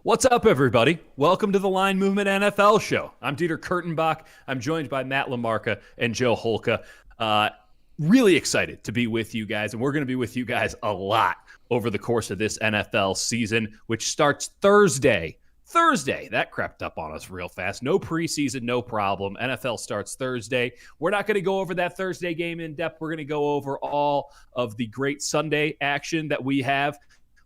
What's up, everybody? Welcome to the Line Movement NFL show. I'm Dieter Kurtenbach. I'm joined by Matt LaMarca and Joe Holka. Really excited to be with you guys, and we're going to be with you guys a lot over the course of this NFL season, which starts Thursday. That crept up on us real fast. No preseason, no problem. NFL starts Thursday. We're not going to go over that Thursday game in depth. We're going to go over all of the great Sunday action that we have.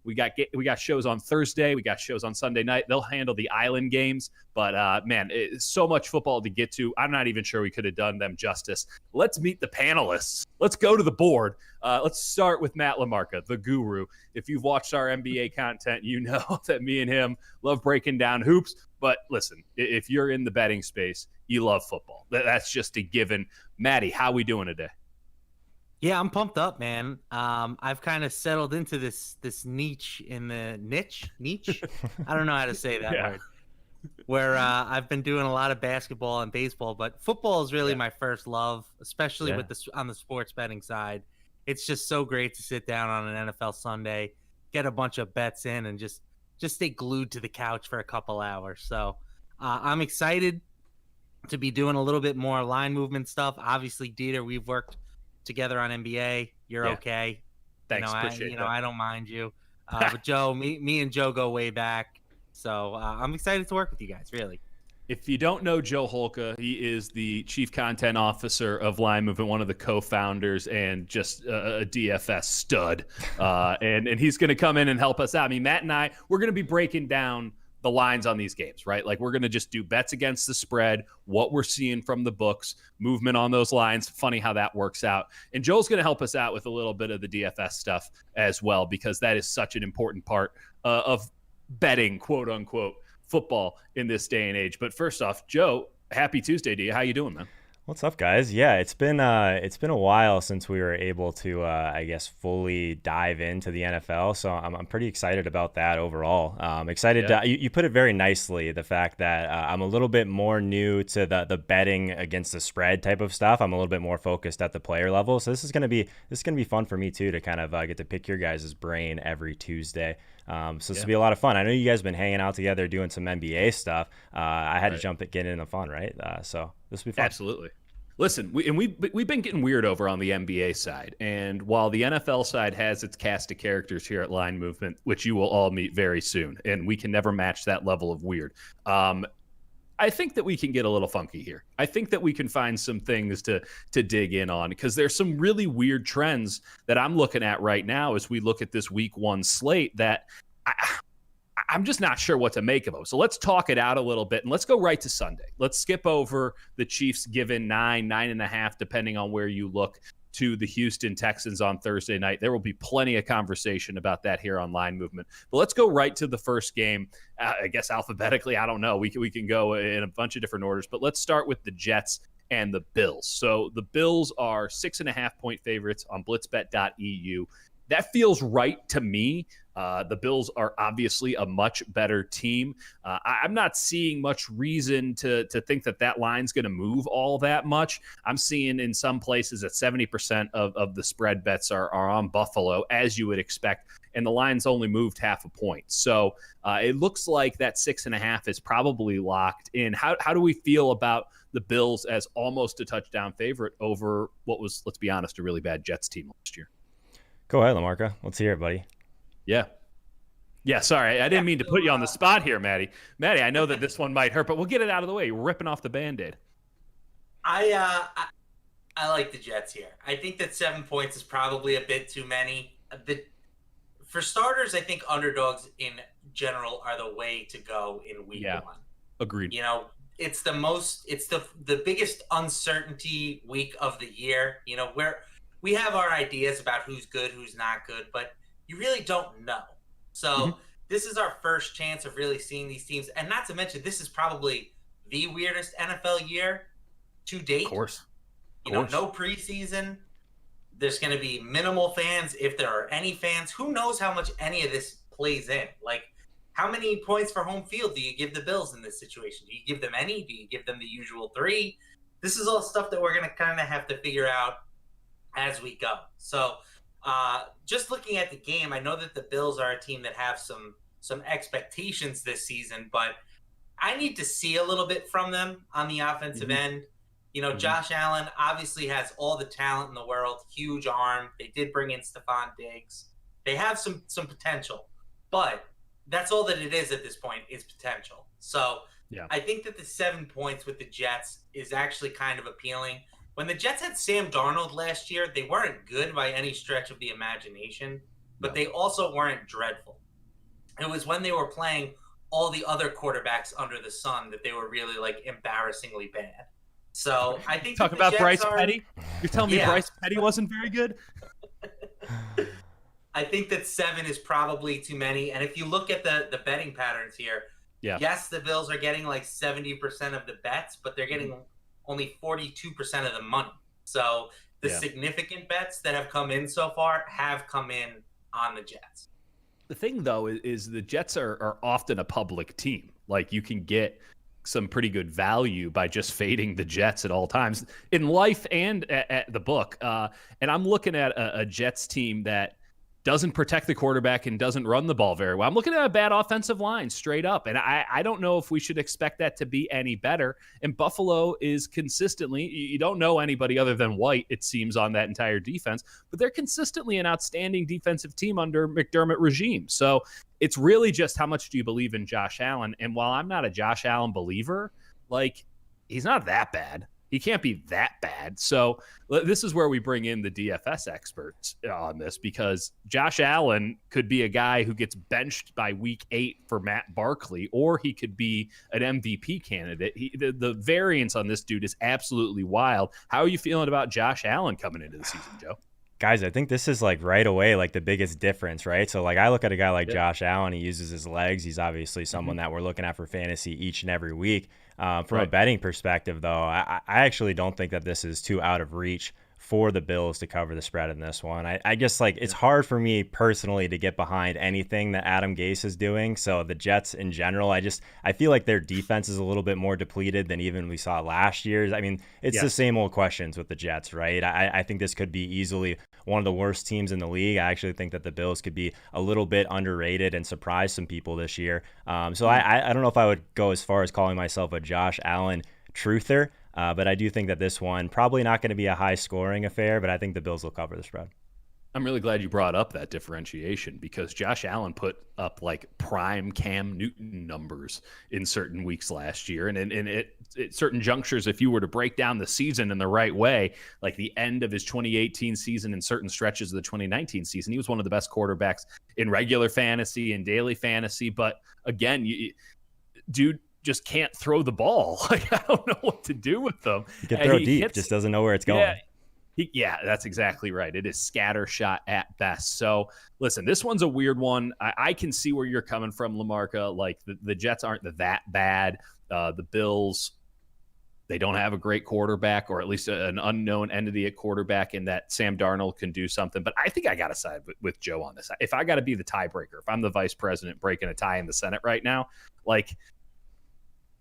We got shows on Thursday. We got shows on Sunday night. They'll handle the island games. But, man, it's so much football to get to. I'm not even sure we could have done them justice. Let's meet the panelists. Let's go to the board. Let's start with Matt LaMarca, the guru. If you've watched our NBA content, you know that me and him love breaking down hoops. But listen, if you're in the betting space, you love football. That's just a given. Matty, how we doing today? Yeah, I'm pumped up, man. I've kind of settled into this niche in the niche. I don't know how to say that word. Where I've been doing a lot of basketball and baseball, but football is really my first love, especially with on the sports betting side. It's just so great to sit down on an NFL Sunday, get a bunch of bets in, and just stay glued to the couch for a couple hours. So I'm excited to be doing a little bit more line movement stuff. Obviously, Dieter, we've worked together on NBA. You're okay. Thanks. Appreciate that. I don't mind you. But Joe, me and Joe go way back. So I'm excited to work with you guys, really. If you don't know Joe Holka, he is the chief content officer of Line Movement, one of the co-founders, and just a DFS stud. And he's going to come in and help us out. I mean, Matt and I, we're going to be breaking down the lines on these games, right? Like, we're going to just do bets against the spread, what we're seeing from the books, movement on those lines. Funny how that works out. And Joel's going to help us out with a little bit of the DFS stuff as well, because that is such an important part of betting, quote unquote, football in this day and age. But first off, Joe, happy Tuesday to you. How you doing, man? What's up, guys? Yeah, it's been a while since we were able to, I guess, fully dive into the NFL. So I'm pretty excited about that overall. Excited to, you put it very nicely, the fact that I'm a little bit more new to the betting against the spread type of stuff. I'm a little bit more focused at the player level. So this is gonna be fun for me too, to kind of get to pick your guys' brain every Tuesday. So this will be a lot of fun. I know you guys have been hanging out together doing some NBA stuff. I had to get in the fun, right? So this will be fun. Absolutely. Listen, we've been getting weird over on the NBA side, and while the NFL side has its cast of characters here at Line Movement, which you will all meet very soon, and we can never match that level of weird, I think that we can get a little funky here. I think that we can find some things to dig in on, because there's some really weird trends that I'm looking at right now as we look at this Week 1 slate that I'm just not sure what to make of them. So let's talk it out a little bit, and let's go right to Sunday. Let's skip over the Chiefs given 9.5, depending on where you look, to the Houston Texans on Thursday night. There will be plenty of conversation about that here on Line Movement. But let's go right to the first game. I guess alphabetically, I don't know. We can go in a bunch of different orders, but let's start with the Jets and the Bills. So the Bills are 6.5-point favorites on blitzbet.eu. That feels right to me. The Bills are obviously a much better team. I'm not seeing much reason to think that line's going to move all that much. I'm seeing in some places that 70% of the spread bets are on Buffalo, as you would expect, and the line's only moved half a point. So it looks like that 6.5 is probably locked in. How do we feel about the Bills as almost a touchdown favorite over what was, let's be honest, a really bad Jets team last year? Go ahead, LaMarca. Let's hear it, buddy. Yeah, sorry. I didn't mean to put you on the spot here, Matty. Matty, I know that this one might hurt, but we'll get it out of the way. You're ripping off the Band-Aid. I like the Jets here. I think that 7 points is probably a bit too many. For starters, I think underdogs in general are the way to go in week 1. Agreed. You know, it's the biggest uncertainty week of the year, you know, where we have our ideas about who's good, who's not good, but you really don't know. So this is our first chance of really seeing these teams. And not to mention, this is probably the weirdest NFL year to date. Of course. You know, no preseason. There's going to be minimal fans, if there are any fans. Who knows how much any of this plays in? Like, how many points for home field do you give the Bills in this situation? Do you give them any? Do you give them the usual 3? This is all stuff that we're going to kind of have to figure out as we go. So just looking at the game, I know that the Bills are a team that have some some expectations this season, but I need to see a little bit from them on the offensive end. You know, Josh Allen obviously has all the talent in the world, huge arm. They did bring in Stephon Diggs. They have some potential, but that's all that it is at this point is potential. So I think that the 7 points with the Jets is actually kind of appealing. When the Jets had Sam Darnold last year, they weren't good by any stretch of the imagination, but they also weren't dreadful. It was when they were playing all the other quarterbacks under the sun that they were really like embarrassingly bad. So I think talking about Bryce Petty. You're telling me Bryce Petty wasn't very good? I think that 7 is probably too many. And if you look at the betting patterns here, yes, the Bills are getting like 70% of the bets, but they're getting only 42% of the money. So the significant bets that have come in so far have come in on the Jets. The thing, though, is the Jets are often a public team. Like, you can get some pretty good value by just fading the Jets at all times in life and at the book. And I'm looking at a Jets team that doesn't protect the quarterback and doesn't run the ball very well. I'm looking at a bad offensive line straight up. And I don't know if we should expect that to be any better. And Buffalo is consistently, you don't know anybody other than White, it seems, on that entire defense, but they're consistently an outstanding defensive team under McDermott regime. So it's really just how much do you believe in Josh Allen? And while I'm not a Josh Allen believer, like, he's not that bad. He can't be that bad. So this is where we bring in the DFS experts on this, because Josh Allen could be a guy who gets benched by week 8 for Matt Barkley, or he could be an MVP candidate. The variance on this dude is absolutely wild. How are you feeling about Josh Allen coming into the season, Joe? Guys, I think this is like right away, like the biggest difference, right? So like I look at a guy like Josh Allen, he uses his legs. He's obviously someone that we're looking at for fantasy each and every week. From a betting perspective, though, I actually don't think that this is too out of reach for the Bills to cover the spread in this one. I just like, it's hard for me personally to get behind anything that Adam Gase is doing. So the Jets in general, I feel like their defense is a little bit more depleted than even we saw last year's. I mean, it's the same old questions with the Jets, right? I think this could be easily one of the worst teams in the league. I actually think that the Bills could be a little bit underrated and surprise some people this year. So I don't know if I would go as far as calling myself a Josh Allen truther. But I do think that this one probably not going to be a high scoring affair, but I think the Bills will cover the spread. I'm really glad you brought up that differentiation, because Josh Allen put up like prime Cam Newton numbers in certain weeks last year. And at certain junctures, if you were to break down the season in the right way, like the end of his 2018 season and certain stretches of the 2019 season, he was one of the best quarterbacks in regular fantasy and daily fantasy. But again, dude just can't throw the ball. Like, I don't know what to do with them. He can throw deep, just doesn't know where it's going. Yeah, that's exactly right. It is scatter shot at best. So listen, this one's a weird one. I can see where you're coming from, LaMarca. Like, the Jets aren't that bad. The Bills, they don't have a great quarterback, or at least an unknown entity at quarterback, in that Sam Darnold can do something. But I think I got to side with Joe on this. If I got to be the tiebreaker, if I'm the vice president breaking a tie in the Senate right now, like,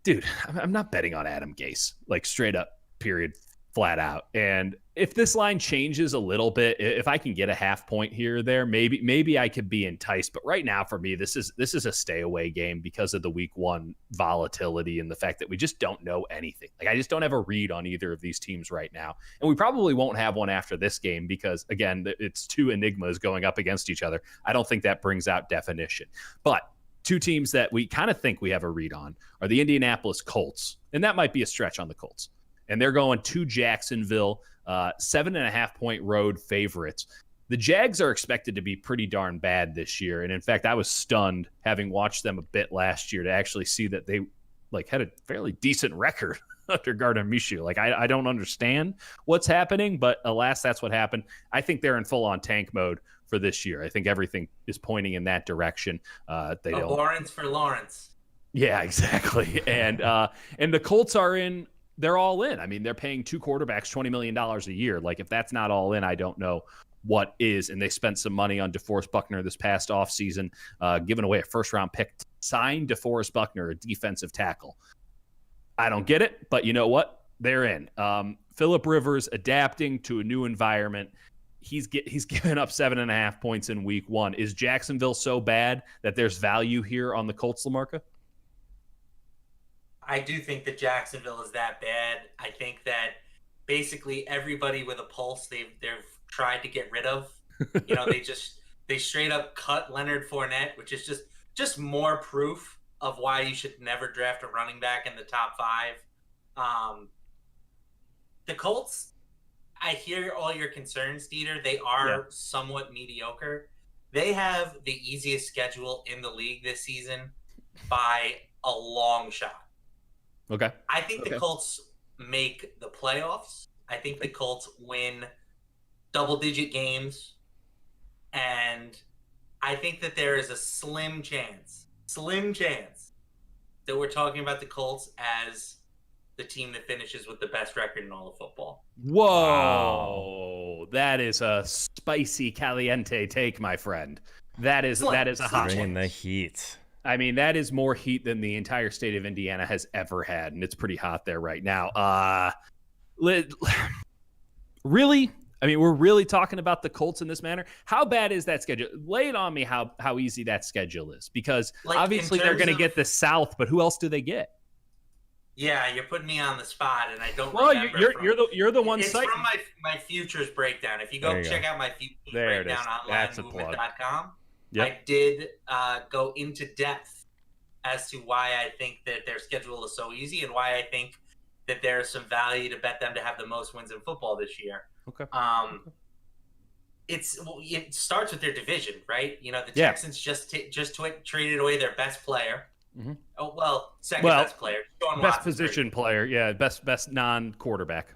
dude, I'm not betting on Adam Gase, like, straight up, period, flat out. And if this line changes a little bit, if I can get a half point here or there, maybe I could be enticed. But right now, for me, this is a stay away game because of the week 1 volatility and the fact that we just don't know anything. Like, I just don't have a read on either of these teams right now. And we probably won't have one after this game because, again, it's 2 enigmas going up against each other. I don't think that brings out definition. But 2 teams that we kind of think we have a read on are the Indianapolis Colts. And that might be a stretch on the Colts. And they're going to Jacksonville, 7.5 point road favorites. The Jags are expected to be pretty darn bad this year. And in fact, I was stunned, having watched them a bit last year, to actually see that they had a fairly decent record under Gardner Minshew. Like, I don't understand what's happening, but alas, that's what happened. I think they're in full on tank mode for this year. I think everything is pointing in that direction. Lawrence for Lawrence. Yeah, exactly. And the Colts they're all in. I mean, they're paying 2 quarterbacks $20 million a year. Like, if that's not all in, I don't know what is. And they spent some money on DeForest Buckner this past offseason, giving away a first-round pick to sign DeForest Buckner, a defensive tackle. I don't get it, but you know what? They're in. Phillip Rivers adapting to a new environment. he's given up 7.5 points in week 1. Is Jacksonville so bad that there's value here on the Colts, LaMarca? I do think that Jacksonville is that bad. I think that basically everybody with a pulse they've tried to get rid of. They straight up cut Leonard Fournette, which is just more proof of why you should never draft a running back in the top 5. The Colts, I hear all your concerns, Dieter. They are somewhat mediocre. They have the easiest schedule in the league this season by a long shot. Okay. I think the Colts make the playoffs. I think the Colts win double-digit games. And I think that there is a slim chance that we're talking about the Colts as the team that finishes with the best record in all of football. Whoa. Wow. That is a spicy caliente take, my friend. That is a hot Bringing one. the heat. I mean, that is more heat than the entire state of Indiana has ever had, and it's pretty hot there right now. Really? I mean, we're really talking about the Colts in this manner. How bad is that schedule? Lay it on me how easy that schedule is, because obviously they're going to get the South, but who else do they get? Yeah, you're putting me on the spot, and I don't. Well, remember you're the one. It's from my futures breakdown. If you go check out my futures breakdown on linemovement.com, I did go into depth as to why I think that their schedule is so easy and why I think that there's some value to bet them to have the most wins in football this year. Okay. It starts with their division, right? The Texans just traded away their best player. Mm-hmm. Oh well, best player, best position player, best non-quarterback.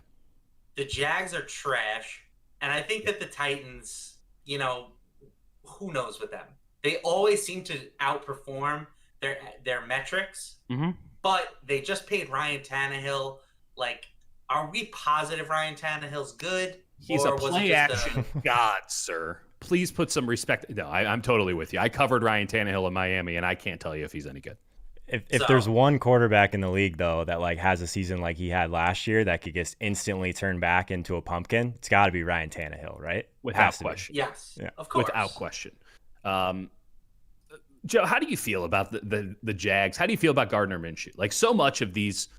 The Jags are trash, and I think that the Titans, who knows with them? They always seem to outperform their metrics, but they just paid Ryan Tannehill. Like, are we positive Ryan Tannehill's good? He's a play-action god, sir. Please put some respect. No, I'm totally with you. I covered Ryan Tannehill in Miami, and I can't tell you if he's any good. If there's one quarterback in the league, though, that has a season like he had last year that could just instantly turn back into a pumpkin, it's got to be Ryan Tannehill, right? Without question. Yes, of course. Without question. Joe, how do you feel about the Jags? How do you feel about Gardner Minshew? Like, so much of these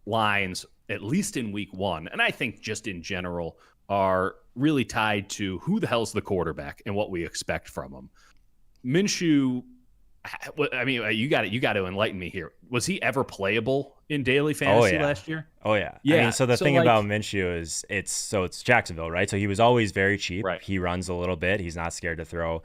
lines, at least in week 1, and I think just in general, are really tied to who the hell's the quarterback and what we expect from him. Minshew, I mean, you got to enlighten me here. Was he ever playable in daily fantasy last year? Oh yeah. I mean, so the thing about Minshew is it's Jacksonville, right? So he was always very cheap. Right. He runs a little bit. He's not scared to throw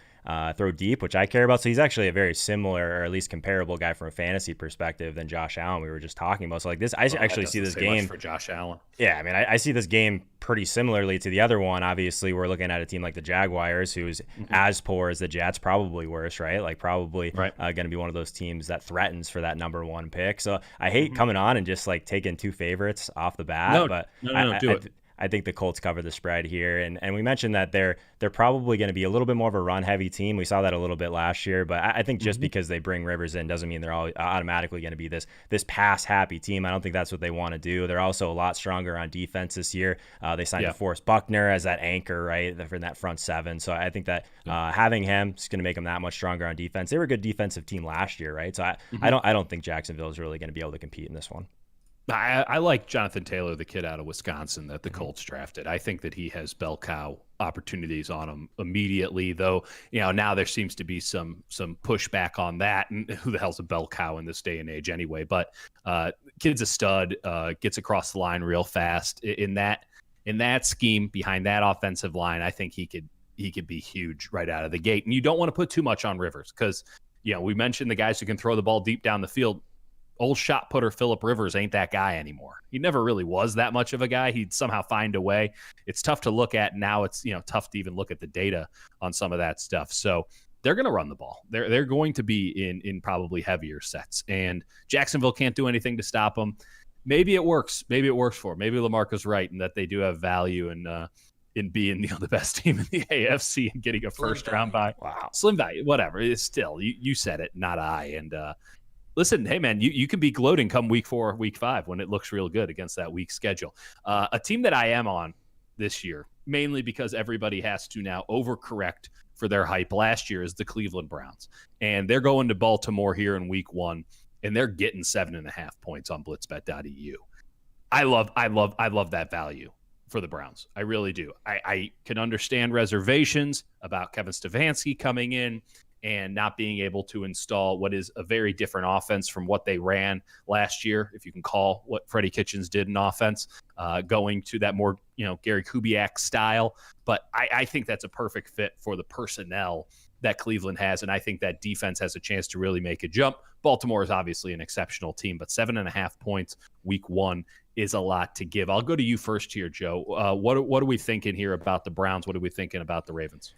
deep, which I care about. So he's actually a very similar, or at least comparable guy from a fantasy perspective than Josh Allen we were just talking about. So like this, I actually see this game for Josh Allen. Yeah, I mean, I see this game pretty similarly to the other one. Obviously, we're looking at a team like the Jaguars, who's as poor as the Jets, probably worse, right? Like probably going to be one of those teams that threatens for that number 1 pick. So I hate coming on and just like taking 2 favorites off the bat, I think the Colts cover the spread here, and we mentioned that they're probably going to be a little bit more of a run-heavy team. We saw that a little bit last year, but I think just because they bring Rivers in doesn't mean they're all automatically going to be this pass-happy team. I don't think that's what they want to do. They're also a lot stronger on defense this year. They signed DeForest Buckner as that anchor, right, for that front 7. So I think that having him is going to make them that much stronger on defense. They were a good defensive team last year, right? So I don't think Jacksonville is really going to be able to compete in this one. I like Jonathan Taylor, the kid out of Wisconsin that the Colts drafted. I think that he has bell cow opportunities on him immediately, though, now there seems to be some pushback on that. And who the hell's a bell cow in this day and age anyway? But kid's a stud, gets across the line real fast. In that scheme behind that offensive line, I think he could be huge right out of the gate. And you don't want to put too much on Rivers because, we mentioned the guys who can throw the ball deep down the field. Old shot putter Phillip Rivers ain't that guy anymore. He never really was that much of a guy. He'd somehow find a way. It's tough to look at now. It's tough to even look at the data on some of that stuff. So they're going to run the ball. They're going to be in probably heavier sets, and Jacksonville can't do anything to stop them. Maybe it works. Maybe it works for them. Maybe LaMarca's right in that they do have value in being the best team in the AFC and getting a first round bye. Wow, slim value, whatever. It's still you said it, not I. And listen, hey, man, you can be gloating come week 4 or week 5 when it looks real good against that weak schedule. A team that I am on this year, mainly because everybody has to now overcorrect for their hype last year, is the Cleveland Browns. And they're going to Baltimore here in week 1, and they're getting 7.5 points on blitzbet.eu. I love that value for the Browns. I really do. I can understand reservations about Kevin Stefanski coming in and not being able to install what is a very different offense from what they ran last year, if you can call what Freddie Kitchens did in offense, going to that more, Gary Kubiak style. But I think that's a perfect fit for the personnel that Cleveland has, and I think that defense has a chance to really make a jump. Baltimore is obviously an exceptional team, but 7.5 points week 1 is a lot to give. I'll go to you first here, Joe. What are we thinking here about the Browns? What are we thinking about the Ravens?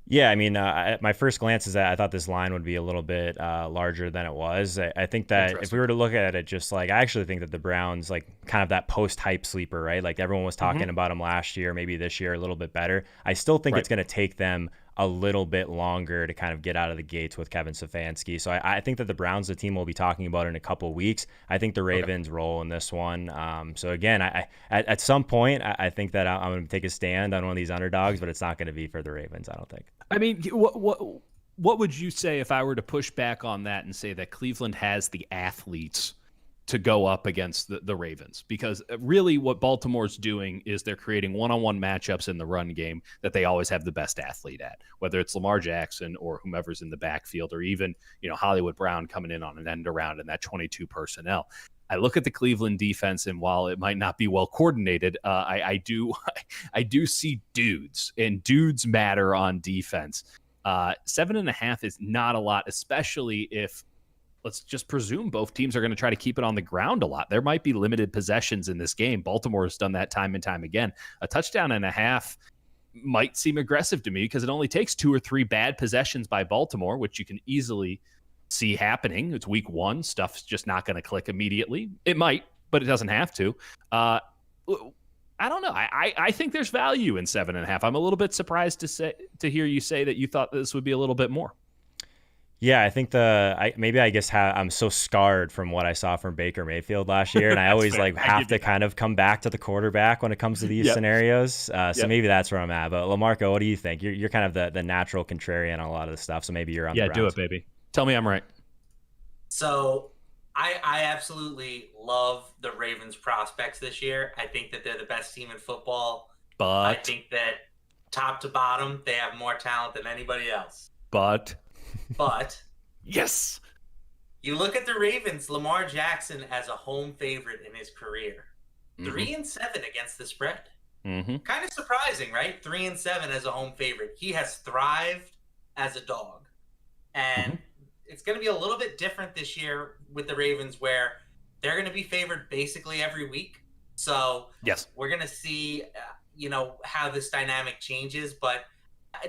Yeah, I mean, my first glance is that I thought this line would be a little bit larger than it was. I think that if we were to look at it just like, I actually think that the Browns, like kind of that post-hype sleeper, right? Like everyone was talking about them last year, maybe this year a little bit better. I still think it's going to take them a little bit longer to kind of get out of the gates with Kevin Stefanski. So I think that the Browns, the team we'll be talking about in a couple of weeks. I think the Ravens roll in this one. So again, at some point, I think that I'm going to take a stand on one of these underdogs, but it's not going to be for the Ravens, I don't think. I mean, what would you say if I were to push back on that and say that Cleveland has the athletes to go up against the Ravens? Because really what Baltimore's doing is they're creating one-on-one matchups in the run game that they always have the best athlete at, whether it's Lamar Jackson or whomever's in the backfield, or even, Hollywood Brown coming in on an end around in that 22 personnel. I look at the Cleveland defense, and while it might not be well coordinated, I do see dudes, and dudes matter on defense. 7.5 is not a lot, especially if, let's just presume both teams are going to try to keep it on the ground a lot. There might be limited possessions in this game. Baltimore has done that time and time again. A touchdown and a half might seem aggressive to me because it only takes 2 or 3 bad possessions by Baltimore, which you can easily see happening. It's week 1. Stuff's just not going to click immediately. It might, but it doesn't have to. I don't know. I think there's value in 7.5. I'm a little bit surprised to hear you say that you thought this would be a little bit more. Yeah, I think I'm so scarred from what I saw from Baker Mayfield last year, and I always have to kind of come back to the quarterback when it comes to these scenarios. So maybe that's where I'm at. But LaMarca, what do you think? You're kind of the natural contrarian on a lot of this stuff, so maybe you're on the Browns. Yeah, do it, baby. Tell me I'm right. So I absolutely love the Ravens prospects this year. I think that they're the best team in football. But I think that top to bottom, they have more talent than anybody else. But yes, you look at the Ravens, Lamar Jackson as a home favorite in his career. 3-7 against the spread. Kind of surprising, right? 3-7 as a home favorite. He has thrived as a dog. And it's going to be a little bit different this year with the Ravens, where they're going to be favored basically every week. So we're going to see, how this dynamic changes. But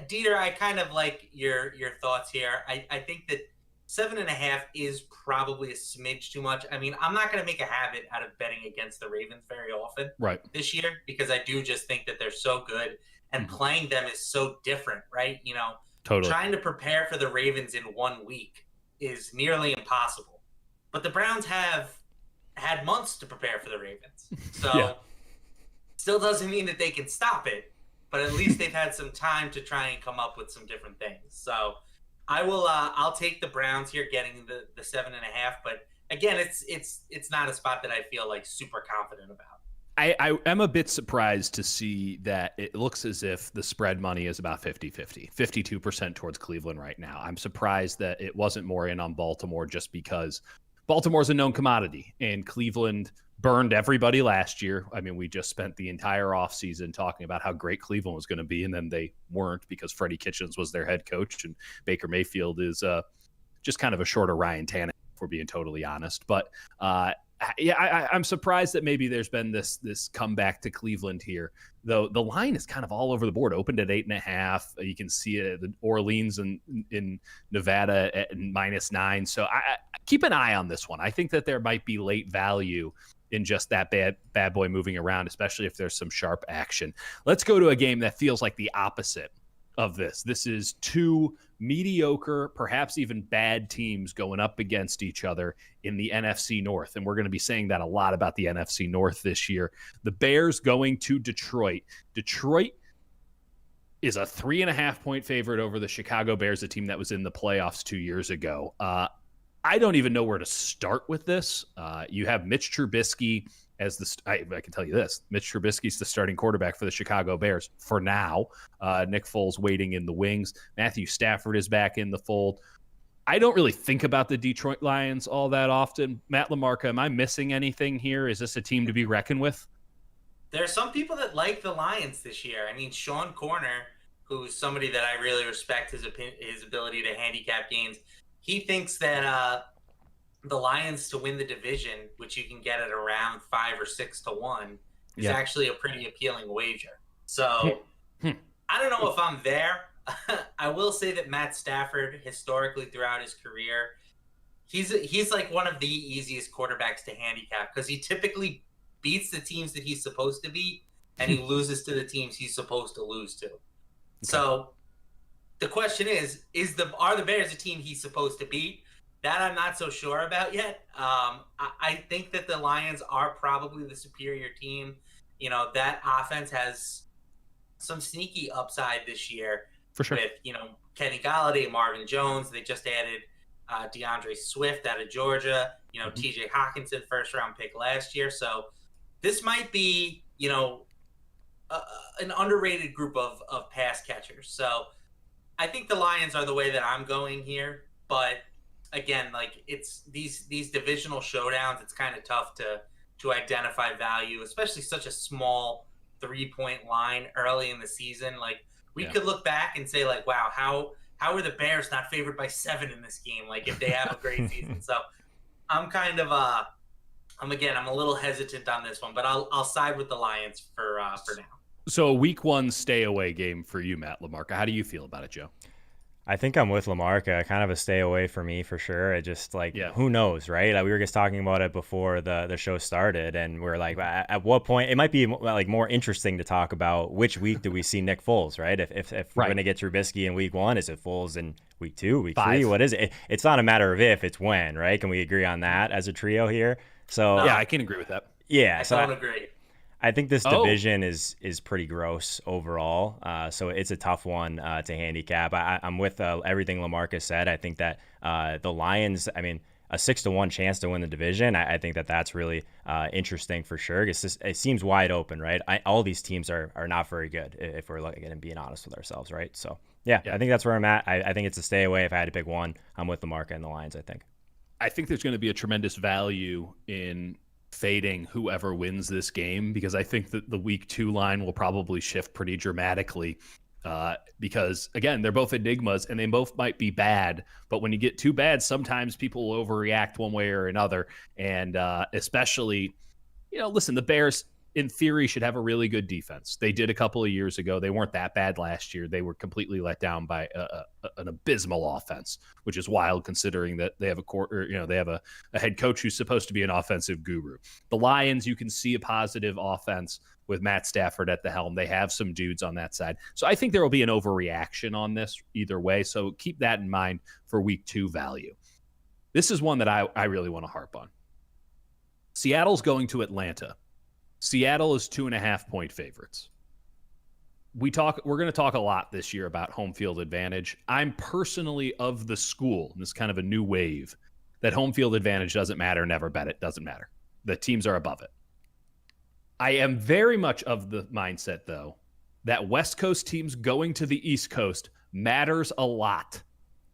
Dieter, I kind of like your thoughts here. I think that 7.5 is probably a smidge too much. I mean, I'm not going to make a habit out of betting against the Ravens very often this year, because I do just think that they're so good, and playing them is so different, right? Totally. Trying to prepare for the Ravens in 1 week is nearly impossible. But the Browns have had months to prepare for the Ravens. So still doesn't mean that they can stop it, but at least they've had some time to try and come up with some different things. So I'll take the Browns here getting the 7.5, but again, it's not a spot that I feel like super confident about. I am a bit surprised to see that it looks as if the spread money is about 50-50, 52% towards Cleveland right now. I'm surprised that it wasn't more in on Baltimore, just because Baltimore's a known commodity and Cleveland burned everybody last year. I mean, we just spent the entire offseason talking about how great Cleveland was going to be, and then they weren't because Freddie Kitchens was their head coach, and Baker Mayfield is just kind of a shorter Ryan Tannehill, if we're being totally honest. But I'm surprised that maybe there's been this comeback to Cleveland here, though the line is kind of all over the board. Opened at 8.5. You can see it at Orleans in Nevada at -9. So I keep an eye on this one. I think that there might be late value in just that bad boy moving around, especially if there's some sharp action. Let's go to a game that feels like the opposite of this. This is 2 mediocre, perhaps even bad teams going up against each other in the NFC North. And we're going to be saying that a lot about the NFC North this year. The Bears going to Detroit. Detroit is a 3.5-point favorite over the Chicago Bears, a team that was in the playoffs 2 years ago. I don't even know where to start with this. You have Mitch Trubisky as I can tell you this. Mitch Trubisky's the starting quarterback for the Chicago Bears for now. Nick Foles waiting in the wings. Matthew Stafford is back in the fold. I don't really think about the Detroit Lions all that often. Matt LaMarca, am I missing anything here? Is this a team to be reckoned with? There are some people that like the Lions this year. I mean, Sean Corner, who's somebody that I really respect his ability to handicap games, he thinks that the Lions to win the division, which you can get at around 5 or 6 to 1, is actually a pretty appealing wager. So I don't know if I'm there. I will say that Matt Stafford, historically throughout his career, he's like one of the easiest quarterbacks to handicap because he typically beats the teams that he's supposed to beat, and he loses to the teams he's supposed to lose to. Okay. So the question is are the Bears a team he's supposed to beat? That I'm not so sure about yet. I think that the Lions are probably the superior team. You know, that offense has some sneaky upside this year. For sure. With, Kenny Golladay, Marvin Jones. They just added DeAndre Swift out of Georgia. TJ Hawkinson, first-round pick last year. So this might be, an underrated group of pass catchers. So I think the Lions are the way that I'm going here. But again, like it's these divisional showdowns, it's kind of tough to identify value, especially such a small 3-point line early in the season. Like we could look back and say like, wow, how are the Bears not favored by 7 in this game? Like if they have a great season. So I'm kind of I'm a little hesitant on this one, but I'll side with the Lions for now. So a week 1 stay away game for you, Matt LaMarca. How do you feel about it, Joe? I think I'm with LaMarca. Kind of a stay away for me for sure. It just who knows, right? We were just talking about it before the show started, and we're like, at what point it might be like more interesting to talk about which week do we see Nick Foles, right? If we're going to get Trubisky in week 1, is it Foles in week 2, week 3? What is it? It's not a matter of if, it's when, right? Can we agree on that as a trio here? So yeah, I can agree with that. Yeah, I don't agree. I think this division is pretty gross overall, so it's a tough one to handicap. I'm with everything LaMarca said. I think that the Lions, a 6 to 1 chance to win the division. I think that's really interesting for sure. It seems wide open, right? All these teams are not very good if we're looking and being honest with ourselves, right? So yeah, I think that's where I'm at. I think it's a stay away. If I had to pick one, I'm with LaMarca and the Lions. I think there's going to be a tremendous value in fading whoever wins this game, because I think that the week 2 line will probably shift pretty dramatically because, again, they're both enigmas and they both might be bad. But when you get too bad, sometimes people will overreact one way or another. And especially, listen, the Bears, in theory, should have a really good defense. They did a couple of years ago. They weren't that bad last year. They were completely let down by an abysmal offense, which is wild considering that they have a head coach who's supposed to be an offensive guru. The Lions, you can see a positive offense with Matt Stafford at the helm. They have some dudes on that side. So I think there will be an overreaction on this either way. So keep that in mind for week 2 value. This is one that I really want to harp on. Seattle's going to Atlanta. Seattle is 2.5-point favorites. We're going to talk a lot this year about home field advantage. I'm personally of the school, and this is kind of a new wave, that home field advantage doesn't matter, never bet it, doesn't matter. The teams are above it. I am very much of the mindset, though, that West Coast teams going to the East Coast matters a lot.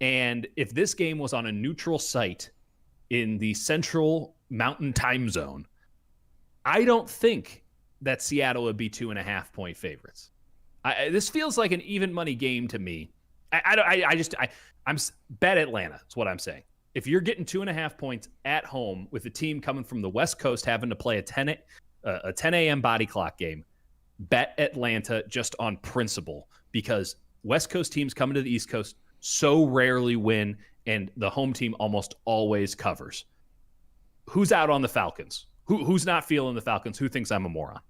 And if this game was on a neutral site in the Central Mountain Time Zone, I don't think that Seattle would be 2.5-point favorites. This feels like an even money game to me. I'm bet Atlanta. That's what I'm saying. If you're getting 2.5 points at home with a team coming from the West Coast having to play a 10 a.m. body clock game, bet Atlanta just on principle, because West Coast teams coming to the East Coast so rarely win, and the home team almost always covers. Who's out on the Falcons? Who's not feeling the Falcons? Who thinks I'm a moron?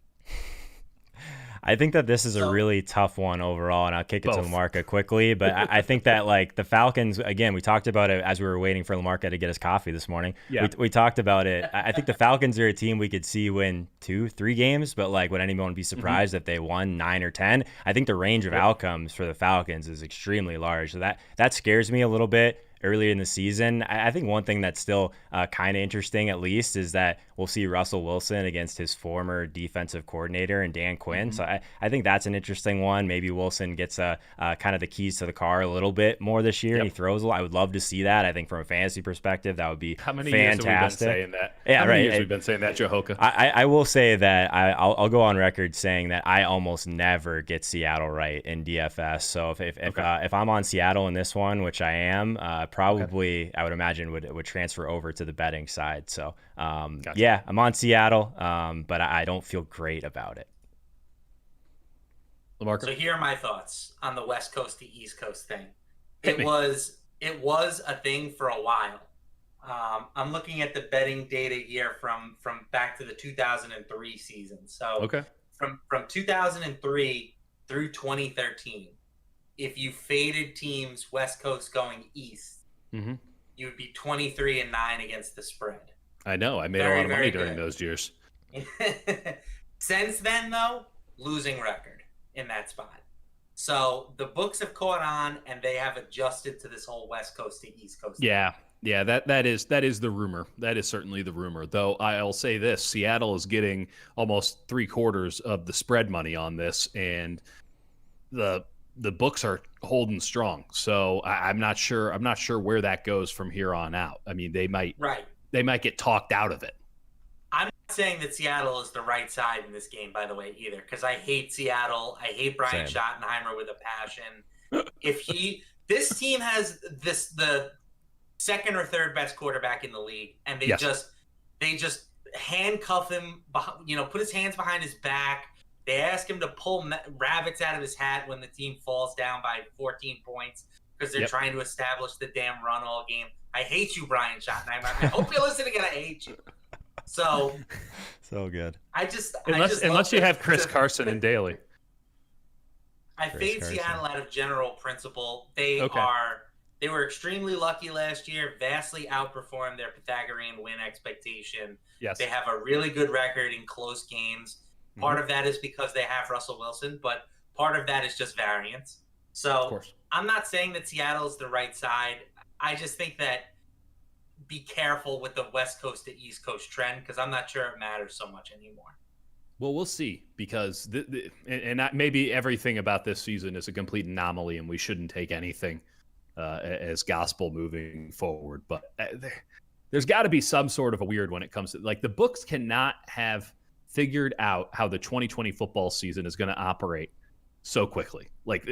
I think that this is a really tough one overall, and I'll kick it to LaMarca quickly. But I think that like the Falcons, again, we talked about it as we were waiting for LaMarca to get his coffee this morning. Yeah. We talked about it. I think the Falcons are a team we could see win 2-3 games, but like would anyone be surprised if they won 9 or 10? I think the range of outcomes for the Falcons is extremely large. So that scares me a little bit. Earlier in the season, I think one thing that's still kind of interesting, at least, is that we'll see Russell Wilson against his former defensive coordinator and Dan Quinn. So I think that's an interesting one. Maybe Wilson gets kind of the keys to the car a little bit more this year. He throws a lot. I would love to see that. I think from a fantasy perspective, that would be fantastic. How many years have we been saying that? Yeah, How many years have we been saying that, Joe Holka? I will say that I'll go on record saying that I almost never get Seattle right in DFS. So if I'm on Seattle in this one, which I am, probably I would imagine would transfer over to the betting side. So gotcha. Yeah, I'm on Seattle, but I don't feel great about it. LaMarca? So here are my thoughts on the West Coast to East Coast thing. It was a thing for a while. I'm looking at the betting data here from back to the 2003 season. So from 2003 through 2013, if you faded teams West Coast going east, you would be 23-9 against the spread. I know. I made a lot of money during those years. Since then, though, losing record in that spot. So the books have caught on, and they have adjusted to this whole West Coast to East Coast. Yeah, that is the rumor. That is certainly the rumor. Though I'll say this: Seattle is getting almost 3/4 of the spread money on this, and the books are holding strong. So I'm not sure where that goes from here on out. I mean, they might get talked out of it. I'm not saying that Seattle is the right side in this game, by the way, either, because I hate Seattle. I hate Brian Schottenheimer with a passion. This team has the second or third best quarterback in the league, and they just handcuff him, put his hands behind his back. They ask him to pull rabbits out of his hat when the team falls down by 14 points because they're trying to establish the damn run all game. I hate you, Brian Schottenheimer. I hope you're listening, and I hate you. So good. Unless you have Chris Carson and Daly. I fade Seattle out of general principle. They were extremely lucky last year, vastly outperformed their Pythagorean win expectation. Yes. They have a really good record in close games. Part of that is because they have Russell Wilson, but part of that is just variance. So I'm not saying that Seattle is the right side. I just think that be careful with the West Coast to East Coast trend because I'm not sure it matters so much anymore. Well, we'll see because maybe everything about this season is a complete anomaly and we shouldn't take anything as gospel moving forward. But there's got to be some sort of a weird when it comes to like the books cannot have figured out how the 2020 football season is going to operate so quickly. Like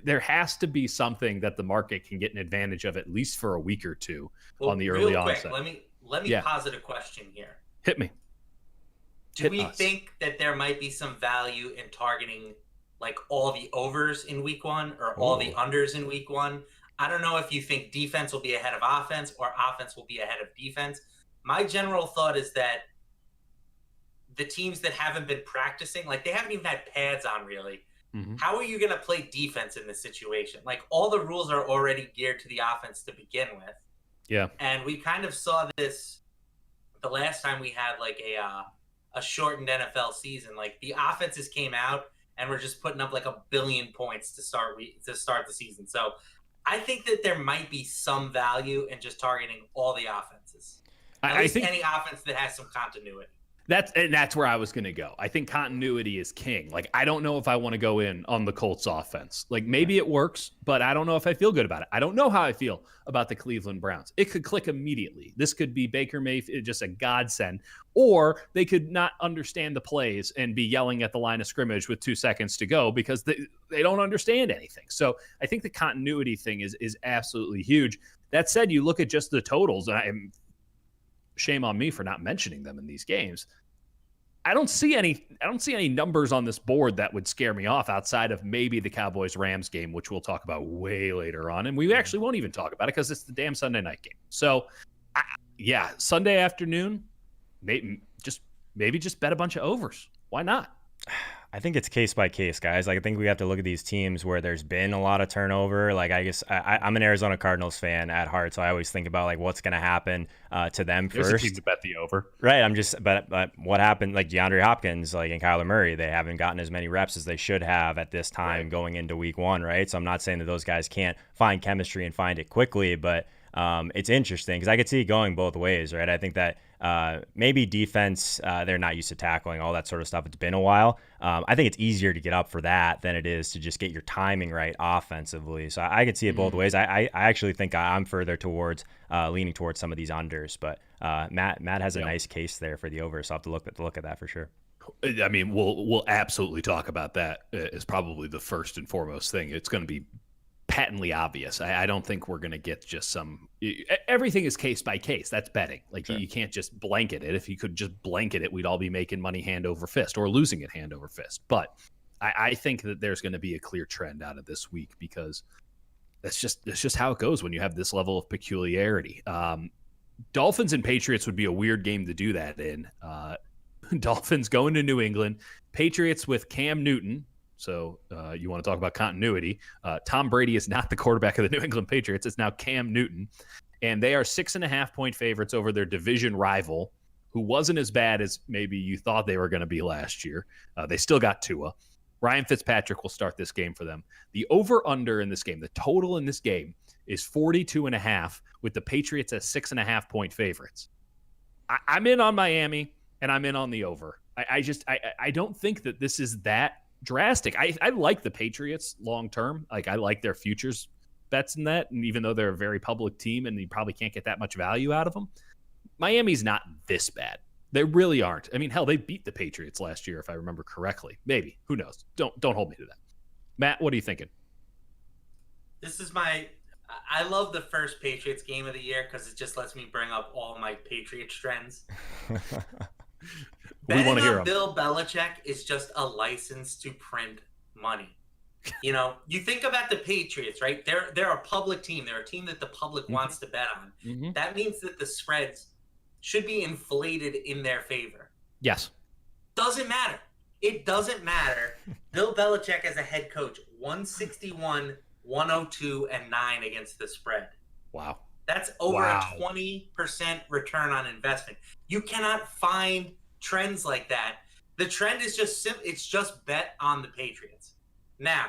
there has to be something that the market can get an advantage of at least for a week or two on the early onset. Let me posit a question here. Hit me. Do we think that there might be some value in targeting like all the overs in week one or all the unders in week one? I don't know if you think defense will be ahead of offense or offense will be ahead of defense. My general thought is that the teams that haven't been practicing, like they haven't even had pads on really. How are you going to play defense in this situation? Like all the rules are already geared to the offense to begin with. Yeah. And we kind of saw this the last time we had like a shortened NFL season. Like the offenses came out and were just putting up like 1 billion points to start the season. So I think that there might be some value in just targeting all the offenses. I think any offense that has some continuity. That's where I was going to go. I think continuity is king. Like, I don't know if I want to go in on the Colts offense. Like, maybe it works, but I don't know if I feel good about it. I don't know how I feel about the Cleveland Browns. It could click immediately. This could be Baker Mayfield, just a godsend. Or they could not understand the plays and be yelling at the line of scrimmage with 2 seconds to go because they don't understand anything. So I think the continuity thing is absolutely huge. That said, you look at just the totals, and shame on me for not mentioning them in these games. I don't see any numbers on this board that would scare me off outside of maybe the Cowboys-Rams game, which we'll talk about way later on. And we actually won't even talk about it because it's the damn Sunday night game. So, Sunday afternoon, maybe just bet a bunch of overs. Why not? I think it's case by case, guys. Like, I think we have to look at these teams where there's been a lot of turnover. Like, I guess I'm an Arizona Cardinals fan at heart, so I always think about like what's going to happen to them There's first. A team to bet the over, right? But what happened? Like DeAndre Hopkins, like and Kyler Murray, they haven't gotten as many reps as they should have at this time going into Week 1, right? So I'm not saying that those guys can't find chemistry and find it quickly, but it's interesting because I could see it going both ways, right? I think that maybe defense, they're not used to tackling, all that sort of stuff. It's been a while. I think it's easier to get up for that than it is to just get your timing right offensively. So I could see it both ways. I actually think I'm further towards leaning towards some of these unders, but Matt has a nice case there for the over, so I'll have to look at that for sure. I mean, we'll absolutely talk about that as probably the first and foremost thing. It's going to be patently obvious. I don't think we're going to get just everything is case by case. That's betting. Like you can't just blanket it. If you could just blanket it, we'd all be making money hand over fist or losing it hand over fist. But I think that there's going to be a clear trend out of this week because that's just how it goes when you have this level of peculiarity. Dolphins and Patriots would be a weird game to do that in. Dolphins going to New England, Patriots with Cam Newton. So you want to talk about continuity. Tom Brady is not the quarterback of the New England Patriots. It's now Cam Newton. And they are 6.5-point favorites over their division rival, who wasn't as bad as maybe you thought they were going to be last year. They still got Tua. Ryan Fitzpatrick will start this game for them. The over-under in this game, the total in this game, is 42.5, with the Patriots as 6.5-point favorites. I'm in on Miami, and I'm in on the over. I don't think that this is that drastic. I like the Patriots long term. Like I like their futures bets in that. And even though they're a very public team and you probably can't get that much value out of them, Miami's not this bad. They really aren't. I mean, hell, they beat the Patriots last year, if I remember correctly. Maybe. Who knows? Don't hold me to that. Matt, what are you thinking? I love the first Patriots game of the year because it just lets me bring up all my Patriots trends. We want to hear them. Bill Belichick is just a license to print money. You know, you think about the Patriots, right? They're a public team. They're a team that the public wants to bet on. Mm-hmm. That means that the spreads should be inflated in their favor. Yes. Doesn't matter. It doesn't matter. Bill Belichick as a head coach, 161, 102, and 9 against the spread. Wow. That's over a 20% return on investment. You cannot find trends like that. The trend is it's just bet on the Patriots. Now,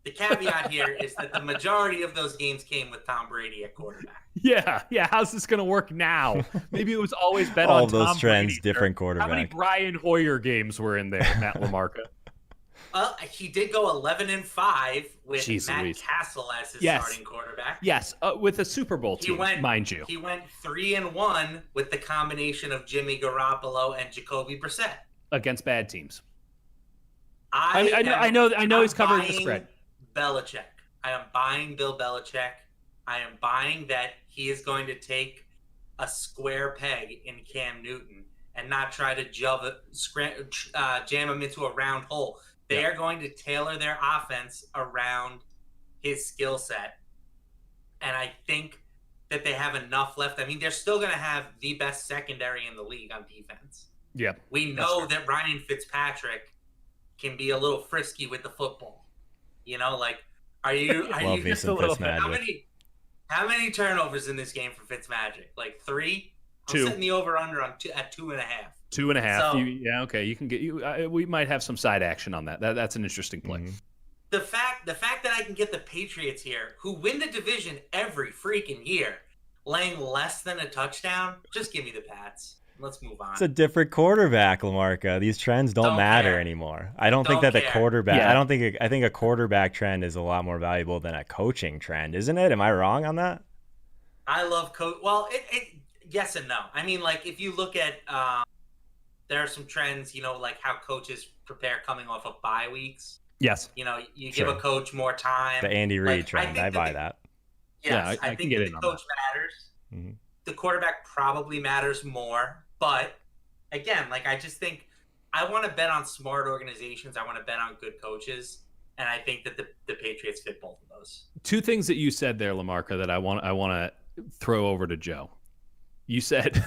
the caveat here is that the majority of those games came with Tom Brady at quarterback. Yeah. How's this going to work now? Maybe it was always bet on Tom Brady. All those trends, different quarterback. How many Brian Hoyer games were in there, Matt LaMarca? He did go 11-5 with Jeez Matt Louise. Castle as his starting quarterback. Yes, with a Super Bowl team, mind you. He went 3-1 with the combination of Jimmy Garoppolo and Jacoby Brissett against bad teams. I know he's covering the spread. Belichick. I am buying Bill Belichick. I am buying that he is going to take a square peg in Cam Newton and not try to jam him into a round hole. They are going to tailor their offense around his skill set. And I think that they have enough left. I mean, they're still going to have the best secondary in the league on defense. Yeah. We know that Ryan Fitzpatrick can be a little frisky with the football. You know, like, are you just a little bit? How many turnovers in this game for Fitzmagic? Like 3? I'm setting the over-under at 2.5. 2.5. So, okay. You can get we might have some side action on that. That's an interesting play. Mm-hmm. The fact that I can get the Patriots here, who win the division every freaking year, laying less than a touchdown, just give me the Pats. Let's move on. It's a different quarterback, LaMarca. These trends don't matter anymore. I don't think that the quarterback. Yeah. I think a quarterback trend is a lot more valuable than a coaching trend, isn't it? Am I wrong on that? I love coach. Well, yes and no. I mean, like if you look at, there are some trends. You know, like how coaches prepare coming off of bye weeks. Yes. You know, you give a coach more time. The Andy Reid trend. I buy that. Yes, I think the coach matters. Mm-hmm. The quarterback probably matters more. But again, like I just think I want to bet on smart organizations. I want to bet on good coaches, and I think that the Patriots fit both of those. Two things that you said there, LaMarca, that I want to throw over to Joe. You said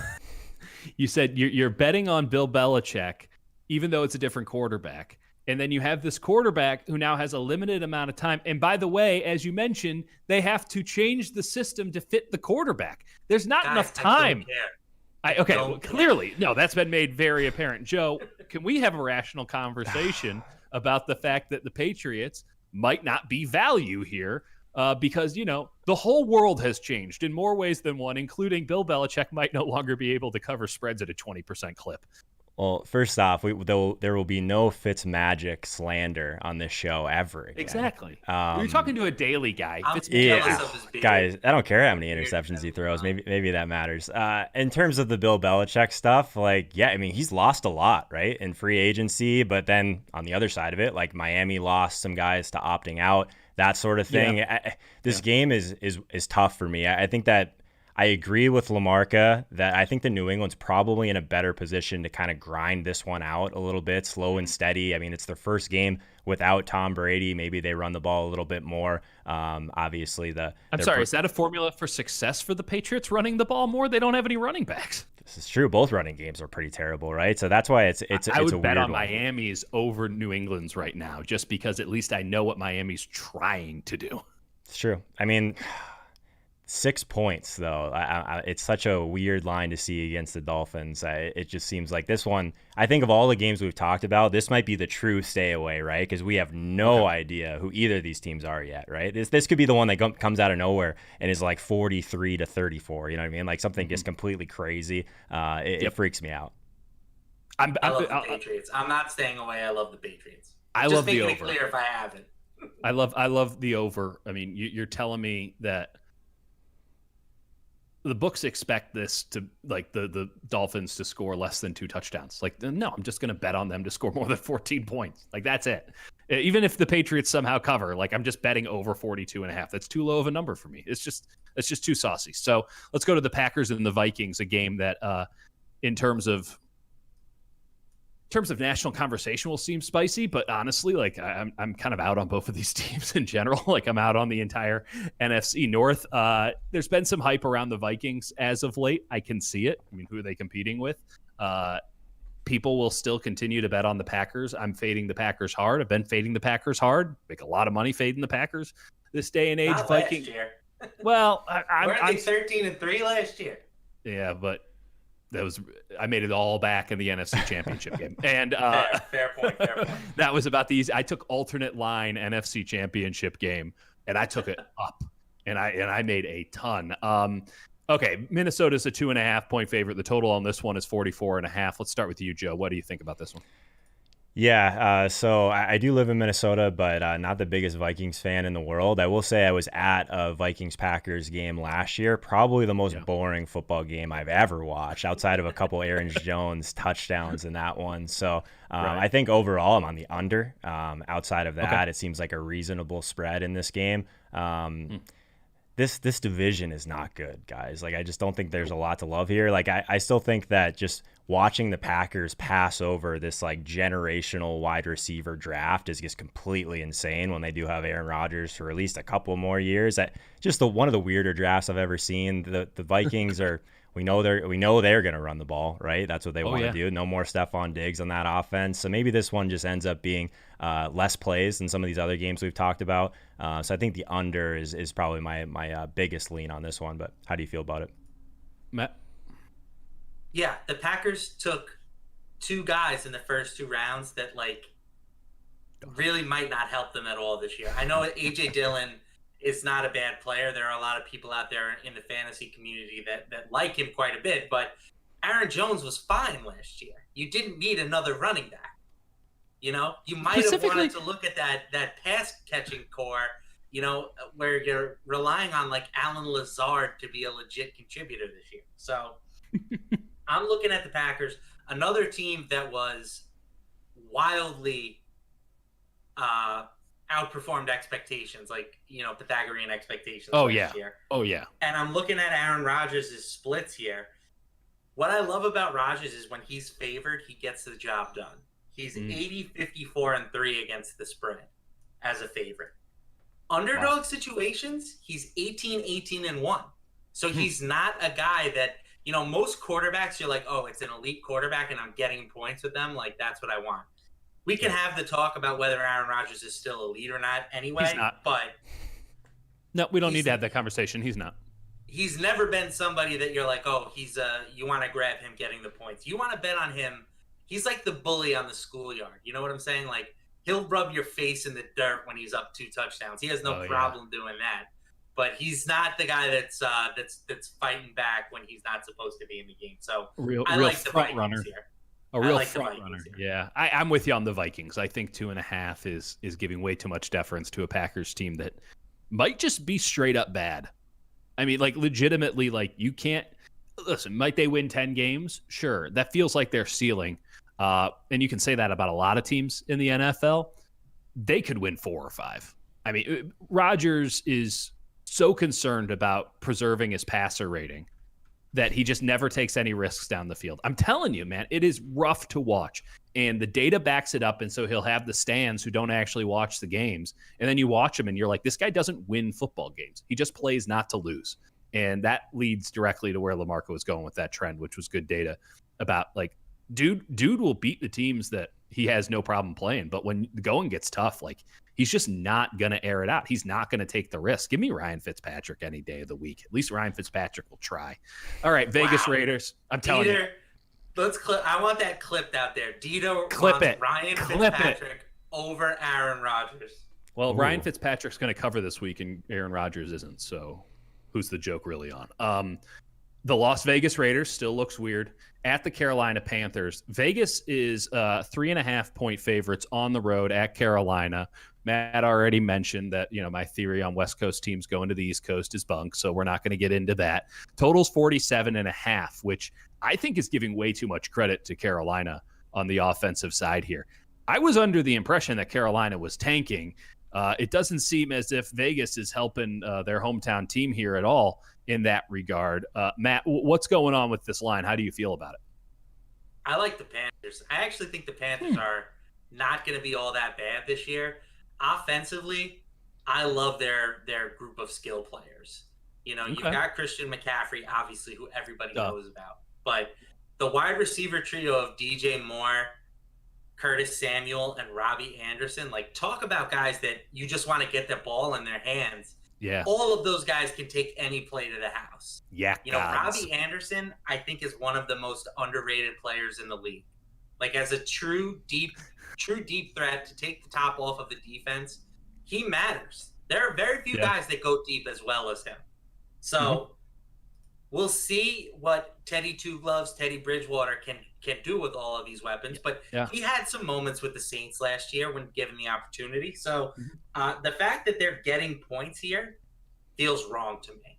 you're betting on Bill Belichick, even though it's a different quarterback, And then you have this quarterback who now has a limited amount of time. And by the way, as you mentioned, they have to change the system to fit the quarterback. There's not enough time. Clearly, no, that's been made very apparent. Joe, can we have a rational conversation about the fact that the Patriots might not be value here? Because, the whole world has changed in more ways than one, including Bill Belichick might no longer be able to cover spreads at a 20% clip. Well, first off, there will be no Fitzmagic slander on this show ever again. Exactly. You're talking to a daily guy. Guys, I don't care how many interceptions he throws. Maybe that matters. In terms of the Bill Belichick stuff, he's lost a lot, right, in free agency. But then on the other side of it, Miami lost some guys to opting out, that sort of thing. Yeah. This game is tough for me. I think that I agree with LaMarca that I think the New England's probably in a better position to kind of grind this one out a little bit, slow and steady. I mean, it's their first game without Tom Brady. Maybe they run the ball a little bit more. Obviously, is that a formula for success for the Patriots, running the ball more? They don't have any running backs. This is true. Both running games are pretty terrible, right? So that's why I would bet on Miami's over New England's right now, just because at least I know what Miami's trying to do. It's true. I mean, 6 points, though. It's such a weird line to see against the Dolphins. It just seems like this one, I think of all the games we've talked about, this might be the true stay away, right? Because we have no idea who either of these teams are yet, right? This could be the one that comes out of nowhere and is 43-34. You know what I mean? Something just completely crazy. It freaks me out. I love the Patriots. I'm not staying away. I love the Patriots. I love the over. Just making it clear if I haven't. I love the over. I mean, you're telling me that the books expect this to the Dolphins to score less than 2 touchdowns. No, I'm just going to bet on them to score more than 14 points. That's it. Even if the Patriots somehow cover, I'm just betting over 42.5. That's too low of a number for me. It's just too saucy. So let's go to the Packers and the Vikings, a game that in terms of national conversation will seem spicy, but honestly, I'm kind of out on both of these teams in general. I'm out on the entire NFC North. There's been some hype around the Vikings as of late. I can see it. I mean, who are they competing with? People will still continue to bet on the Packers. I'm fading the Packers hard. I've been fading the Packers hard. Make a lot of money fading the Packers this day and age. Not Vikings. Last year. Well, weren't they 13-3 last year? Yeah, but I made it all back in the NFC Championship game. And fair point. That was about these. I took alternate line NFC Championship game and I took it up and I made a ton. Okay. Minnesota's a 2.5 point favorite. The total on this one is 44.5. Let's start with you, Joe. What do you think about this one? Yeah, so I do live in Minnesota, but not the biggest Vikings fan in the world. I will say I was at a Vikings-Packers game last year, probably the most boring football game I've ever watched, outside of a couple Aaron Jones touchdowns in that one. So I think overall I'm on the under. Outside of that, it seems like a reasonable spread in this game. This division is not good, guys. I just don't think there's a lot to love here. I still think that just watching the Packers pass over this generational wide receiver draft is just completely insane when they do have Aaron Rodgers for at least a couple more years. One of the weirder drafts I've ever seen. The Vikings are we know they're going to run the ball, right? That's what they want to do. No more Stephon Diggs on that offense. So maybe this one just ends up being less plays than some of these other games we've talked about. So I think the under is probably my biggest lean on this one. But how do you feel about it, Matt? Yeah, the Packers took 2 guys in the first 2 rounds that really might not help them at all this year. I know A.J. Dillon is not a bad player. There are a lot of people out there in the fantasy community that like him quite a bit, but Aaron Jones was fine last year. You didn't need another running back. You might have wanted to look at that pass catching core, where you're relying on Alan Lazard to be a legit contributor this year. So I'm looking at the Packers, another team that was wildly outperformed expectations, Pythagorean expectations last year. Oh, yeah. And I'm looking at Aaron Rodgers' splits here. What I love about Rodgers is when he's favored, he gets the job done. He's 80-54-3 against the spread as a favorite. Underdog situations, he's 18-18-1. So he's not a guy that, most quarterbacks, you're like, oh, it's an elite quarterback and I'm getting points with them. That's what I want. we can have the talk about whether Aaron Rodgers is still elite or not anyway. He's not. But no, we don't need to have that conversation. He's not. He's never been somebody that you're like, oh, you want to grab him getting the points. You want to bet on him. He's like the bully on the schoolyard. You know what I'm saying? Like, he'll rub your face in the dirt when he's up 2 touchdowns. He has no problem doing that. But he's not the guy that's fighting back when he's not supposed to be in the game. So real like front runner here. A real front runner. Yeah, I'm with you on the Vikings. I think 2.5 is giving way too much deference to a Packers team that might just be straight up bad. I mean, like, legitimately, like, you can't listen. Might they win 10 games? Sure, that feels like their ceiling. And you can say that about a lot of teams in the NFL. They could win 4 or 5. I mean, Rodgers is so concerned about preserving his passer rating that he just never takes any risks down the field. I'm telling you, man, it is rough to watch. And the data backs it up, and so he'll have the stands who don't actually watch the games. And then you watch him, and you're like, this guy doesn't win football games. He just plays not to lose. And that leads directly to where LaMarca was going with that trend, which was good data about, like, dude will beat the teams that he has no problem playing. But when the going gets tough, like, he's just not going to air it out. He's not going to take the risk. Give me Ryan Fitzpatrick any day of the week. At least Ryan Fitzpatrick will try. All right, Vegas Raiders. I'm telling you. Let's clip. I want that clipped out there. Dieter clip it. Ryan Fitzpatrick over Aaron Rodgers. Well, Ryan Fitzpatrick's going to cover this week, and Aaron Rodgers isn't. So who's the joke really on? The Las Vegas Raiders still looks weird. At the Carolina Panthers, Vegas is 3.5-point favorites on the road at Carolina. Matt already mentioned that, you know, my theory on West Coast teams going to the East Coast is bunk, so we're not going to get into that. Total's 47.5, which I think is giving way too much credit to Carolina on the offensive side here. I was under the impression that Carolina was tanking. It doesn't seem as if Vegas is helping their hometown team here at all in that regard. Matt, what's going on with this line? How do you feel about it? I like the Panthers. I actually think the Panthers are not going to be all that bad this year. Offensively, I love their group of skill players. You know, you've got Christian McCaffrey, obviously, who everybody knows about. But the wide receiver trio of DJ Moore, Curtis Samuel, and Robbie Anderson, like, talk about guys that you just want to get the ball in their hands. Yeah. All of those guys can take any play to the house. Yeah. You know, Robbie Anderson, I think, is one of the most underrated players in the league. Like, as a true deep threat to take the top off of the defense, he matters. There are very few guys that go deep as well as him. So we'll see what Teddy Two Gloves, Teddy Bridgewater can do with all of these weapons. But he had some moments with the Saints last year when given the opportunity. So the fact that they're getting points here feels wrong to me.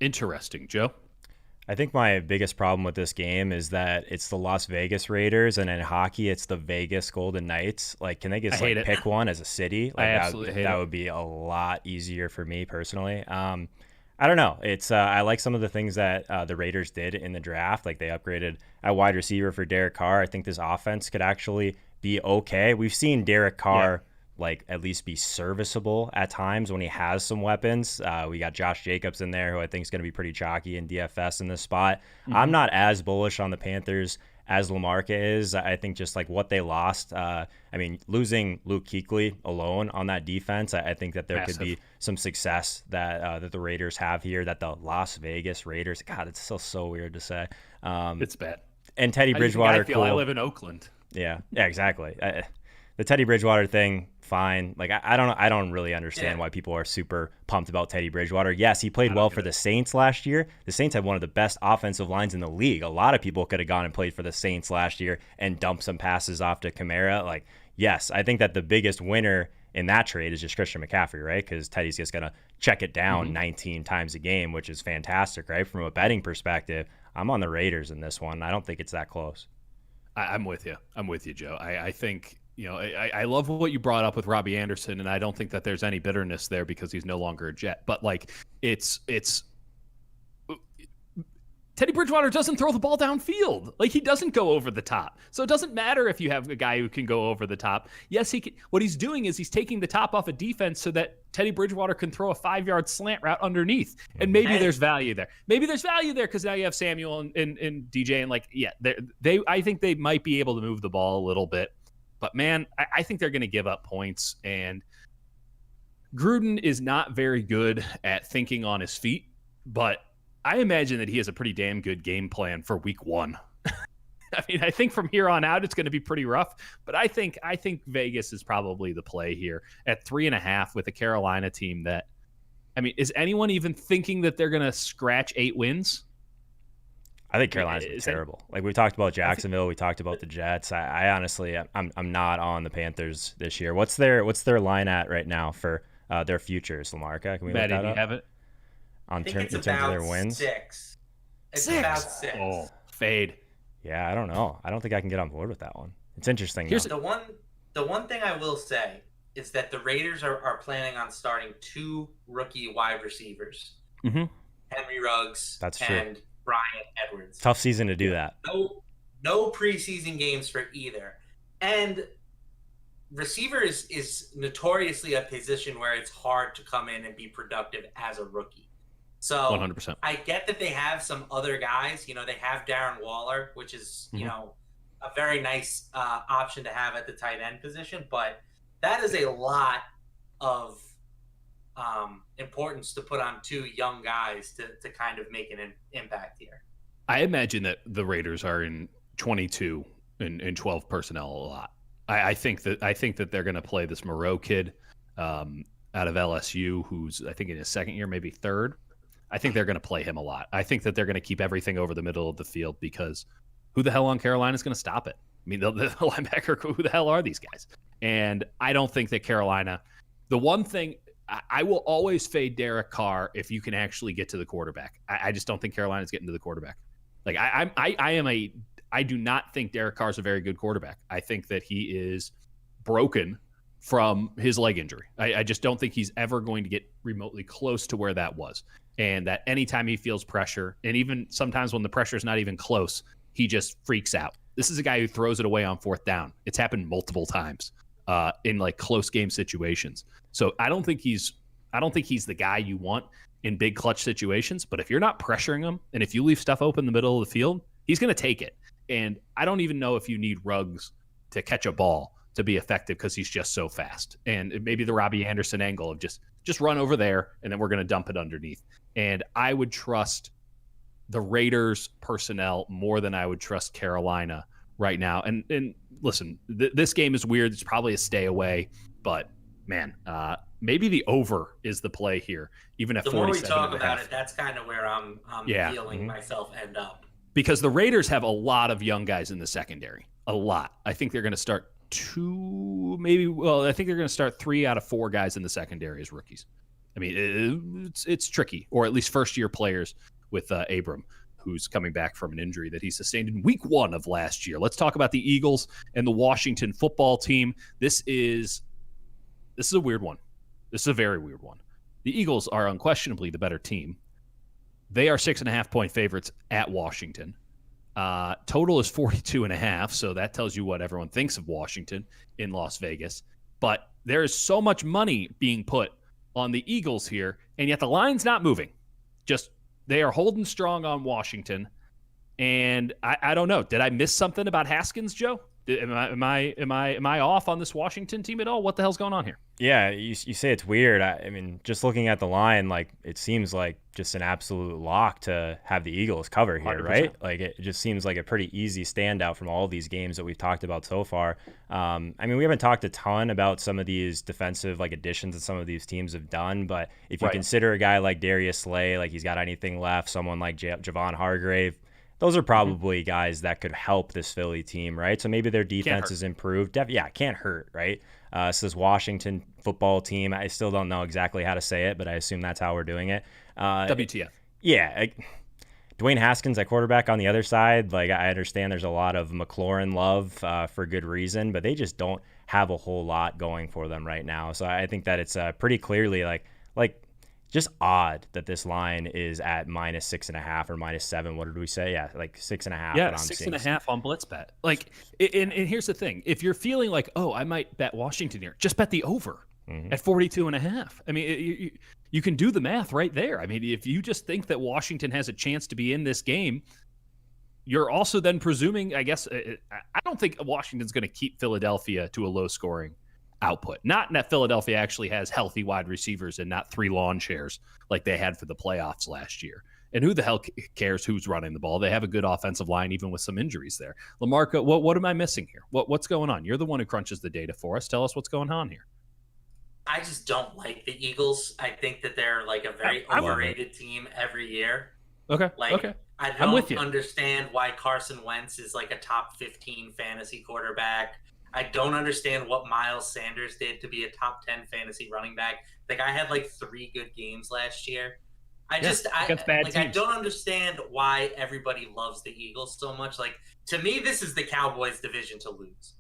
Interesting. Joe? I think my biggest problem with this game is that it's the Las Vegas Raiders, and in hockey, it's the Vegas Golden Knights. Like, can they just pick one as a city? Like, I absolutely hate it. That would be a lot easier for me personally. I don't know. It's I like some of the things that the Raiders did in the draft. Like, they upgraded a wide receiver for Derek Carr. I think this offense could actually be okay. We've seen Derek Carr like at least be serviceable at times when he has some weapons. We got Josh Jacobs in there, who I think is going to be pretty chalky in DFS in this spot. I'm not as bullish on the Panthers as LaMarca is. I think just like what they lost, I mean, losing Luke Kuechly alone on that defense, I think that there could be some success that that the Raiders have here, that the Las Vegas Raiders, God, it's still so weird to say. It's bad. And Teddy Bridgewater, I feel I live in Oakland. Yeah, exactly. The Teddy Bridgewater thing, fine. Like, I don't really understand why people are super pumped about Teddy Bridgewater. Yes, he played well for the Saints last year. The Saints had one of the best offensive lines in the league. A lot of people could have gone and played for the Saints last year and dumped some passes off to Kamara. Like, yes, I think that the biggest winner in that trade is just Christian McCaffrey, right? Because Teddy's just going to check it down 19 times a game, which is fantastic, right? From a betting perspective, I'm on the Raiders in this one. I don't think it's that close. I'm with you. I'm with you, Joe. I think, you know, I love what you brought up with Robbie Anderson, and I don't think that there's any bitterness there because he's no longer a Jet. But, like, it's Teddy Bridgewater doesn't throw the ball downfield. Like, he doesn't go over the top. So it doesn't matter if you have a guy who can go over the top. Yes, he can. What he's doing is he's taking the top off a defense so that Teddy Bridgewater can throw a 5-yard slant route underneath. And maybe there's value there. Maybe there's value there because now you have Samuel and DJ, and, like, I think they might be able to move the ball a little bit. But man, I think they're going to give up points, and Gruden is not very good at thinking on his feet, but I imagine that he has a pretty damn good game plan for week 1. I mean, I think from here on out, it's going to be pretty rough, but I think Vegas is probably the play here at 3.5 with a Carolina team that, I mean, is anyone even thinking that they're going to scratch 8 wins? I think Carolina's been terrible. Like we talked about Jacksonville, we talked about the Jets. I honestly, I'm not on the Panthers this year. What's their line at right now for their futures, LaMarca? Can we look that up? Do you have it? In terms of their wins? 6. It's about 6. Oh, fade. Yeah, I don't know. I don't think I can get on board with that one. It's interesting. Here's the one thing I will say is that the Raiders are planning on starting 2 rookie wide receivers. Mm-hmm. Henry Ruggs and Brian Edwards. Tough season to do that. No preseason games for either. And receiver is notoriously a position where it's hard to come in and be productive as a rookie. So 100%. I get that they have some other guys. You know, they have Darren Waller, which is, you know, a very nice option to have at the tight end position. But that is a lot of importance to put on 2 young guys to kind of make an impact here. I imagine that the Raiders are in 22 and 12 personnel a lot. I think that they're going to play this Moreau kid out of LSU, who's I think in his second year, maybe third. I think they're going to play him a lot. I think that they're going to keep everything over the middle of the field because who the hell on Carolina is going to stop it? I mean, the linebacker, who the hell are these guys? And I don't think that Carolina. The one thing I will always fade Derek Carr if you can actually get to the quarterback. I just don't think Carolina's getting to the quarterback. Like I do not think Derek Carr is a very good quarterback. I think that he is broken from his leg injury. I just don't think he's ever going to get remotely close to where that was. And that anytime he feels pressure, and even sometimes when the pressure is not even close, he just freaks out. This is a guy who throws it away on 4th down. It's happened multiple times in like close game situations. So I don't think he's the guy you want in big clutch situations. But if you're not pressuring him, and if you leave stuff open in the middle of the field, he's going to take it. And I don't even know if you need Ruggs to catch a ball to be effective because he's just so fast. And maybe the Robbie Anderson angle of just run over there and then we're going to dump it underneath. And I would trust the Raiders personnel more than I would trust Carolina right now. And listen, this game is weird. It's probably a stay away, but man, maybe the over is the play here. Even at 47.5. The more we talk about it, that's kind of where I'm feeling myself end up. Because the Raiders have a lot of young guys in the secondary. A lot. I think they're going to start 3 out of 4 guys in the secondary as rookies. I mean, it's tricky, or at least first-year players with Abram, who's coming back from an injury that he sustained in week 1 of last year. Let's talk about the Eagles and the Washington football team. This is a weird one. This is a very weird one. The Eagles are unquestionably the better team. They are 6.5-point favorites at Washington. Total is 42.5, so that tells you what everyone thinks of Washington in Las Vegas. But there is so much money being put on the Eagles here, and yet the line's not moving. Just they are holding strong on Washington. And I don't know. Did I miss something about Haskins, Joe? Am I off on this Washington team at all? What the hell's going on here? Yeah, you say it's weird. I mean, just looking at the line, like it seems like just an absolute lock to have the Eagles cover here, 100%. Right? Like it just seems like a pretty easy standout from all these games that we've talked about so far. I mean, we haven't talked a ton about some of these defensive like additions that some of these teams have done, but if you consider a guy like Darius Slay, like he's got anything left, someone like Javon Hargrave, those are probably guys that could help this Philly team, right? So maybe their defense is improved. Can't hurt, right? Says Washington football team. I still don't know exactly how to say it, but I assume that's how we're doing it. WTF. Yeah. Dwayne Haskins at quarterback on the other side. Like I understand there's a lot of McLaurin love for good reason, but they just don't have a whole lot going for them right now. So I think that it's pretty clearly like just odd that this line is at -6.5 or -7. What did we say? Yeah, like 6.5. Yeah, 6.5 on BlitzBet. Like, and here's the thing: if you're feeling like, oh, I might bet Washington here, just bet the over at 42.5. I mean, you can do the math right there. I mean, if you just think that Washington has a chance to be in this game, you're also then presuming, I guess, I don't think Washington's going to keep Philadelphia to a low scoring output. Not that Philadelphia actually has healthy wide receivers and not 3 lawn chairs like they had for the playoffs last year. And who the hell cares who's running the ball? They have a good offensive line, even with some injuries there. LaMarca, what am I missing here? What's going on? You're the one who crunches the data for us. Tell us what's going on here. I just don't like the Eagles. I think that they're like a very overrated team every year. Okay. I don't understand why Carson Wentz is like a top 15 fantasy quarterback. I don't understand what Miles Sanders did to be a top 10 fantasy running back. The guy had like 3 good games last year. I don't understand why everybody loves the Eagles so much. Like, to me, this is the Cowboys' division to lose.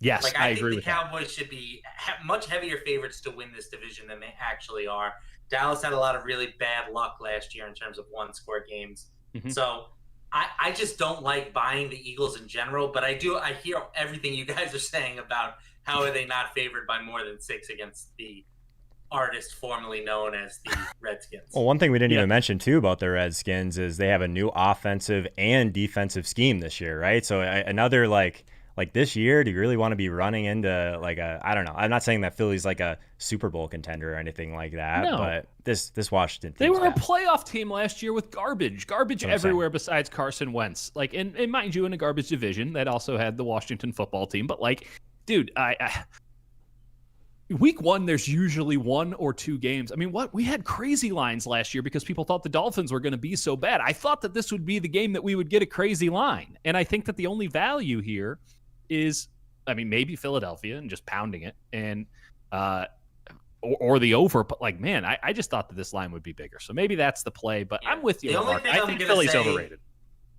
Yes, like, I agree with that. The Cowboys should be much heavier favorites to win this division than they actually are. Dallas had a lot of really bad luck last year in terms of one-score games. Mm-hmm. So I just don't like buying the Eagles in general, but I hear everything you guys are saying about how are they not favored by more than 6 against the artist formerly known as the Redskins. Well, one thing we didn't even mention too about the Redskins is they have a new offensive and defensive scheme this year, right? So another like this year, do you really want to be running into like I don't know. I'm not saying that Philly's like a Super Bowl contender or anything like that, but this Washington team. They were a playoff team last year with garbage everywhere besides Carson Wentz. Like, and mind you, in a garbage division that also had the Washington football team. But like, dude, Week 1, there's usually 1 or 2 games. I mean, we had crazy lines last year because people thought the Dolphins were going to be so bad. I thought that this would be the game that we would get a crazy line. And I think that the only value here is, I mean, maybe Philadelphia and just pounding it and or the over. But like, man, I just thought that this line would be bigger. So maybe that's the play. But I'm with you, Mark. I think Philly's overrated.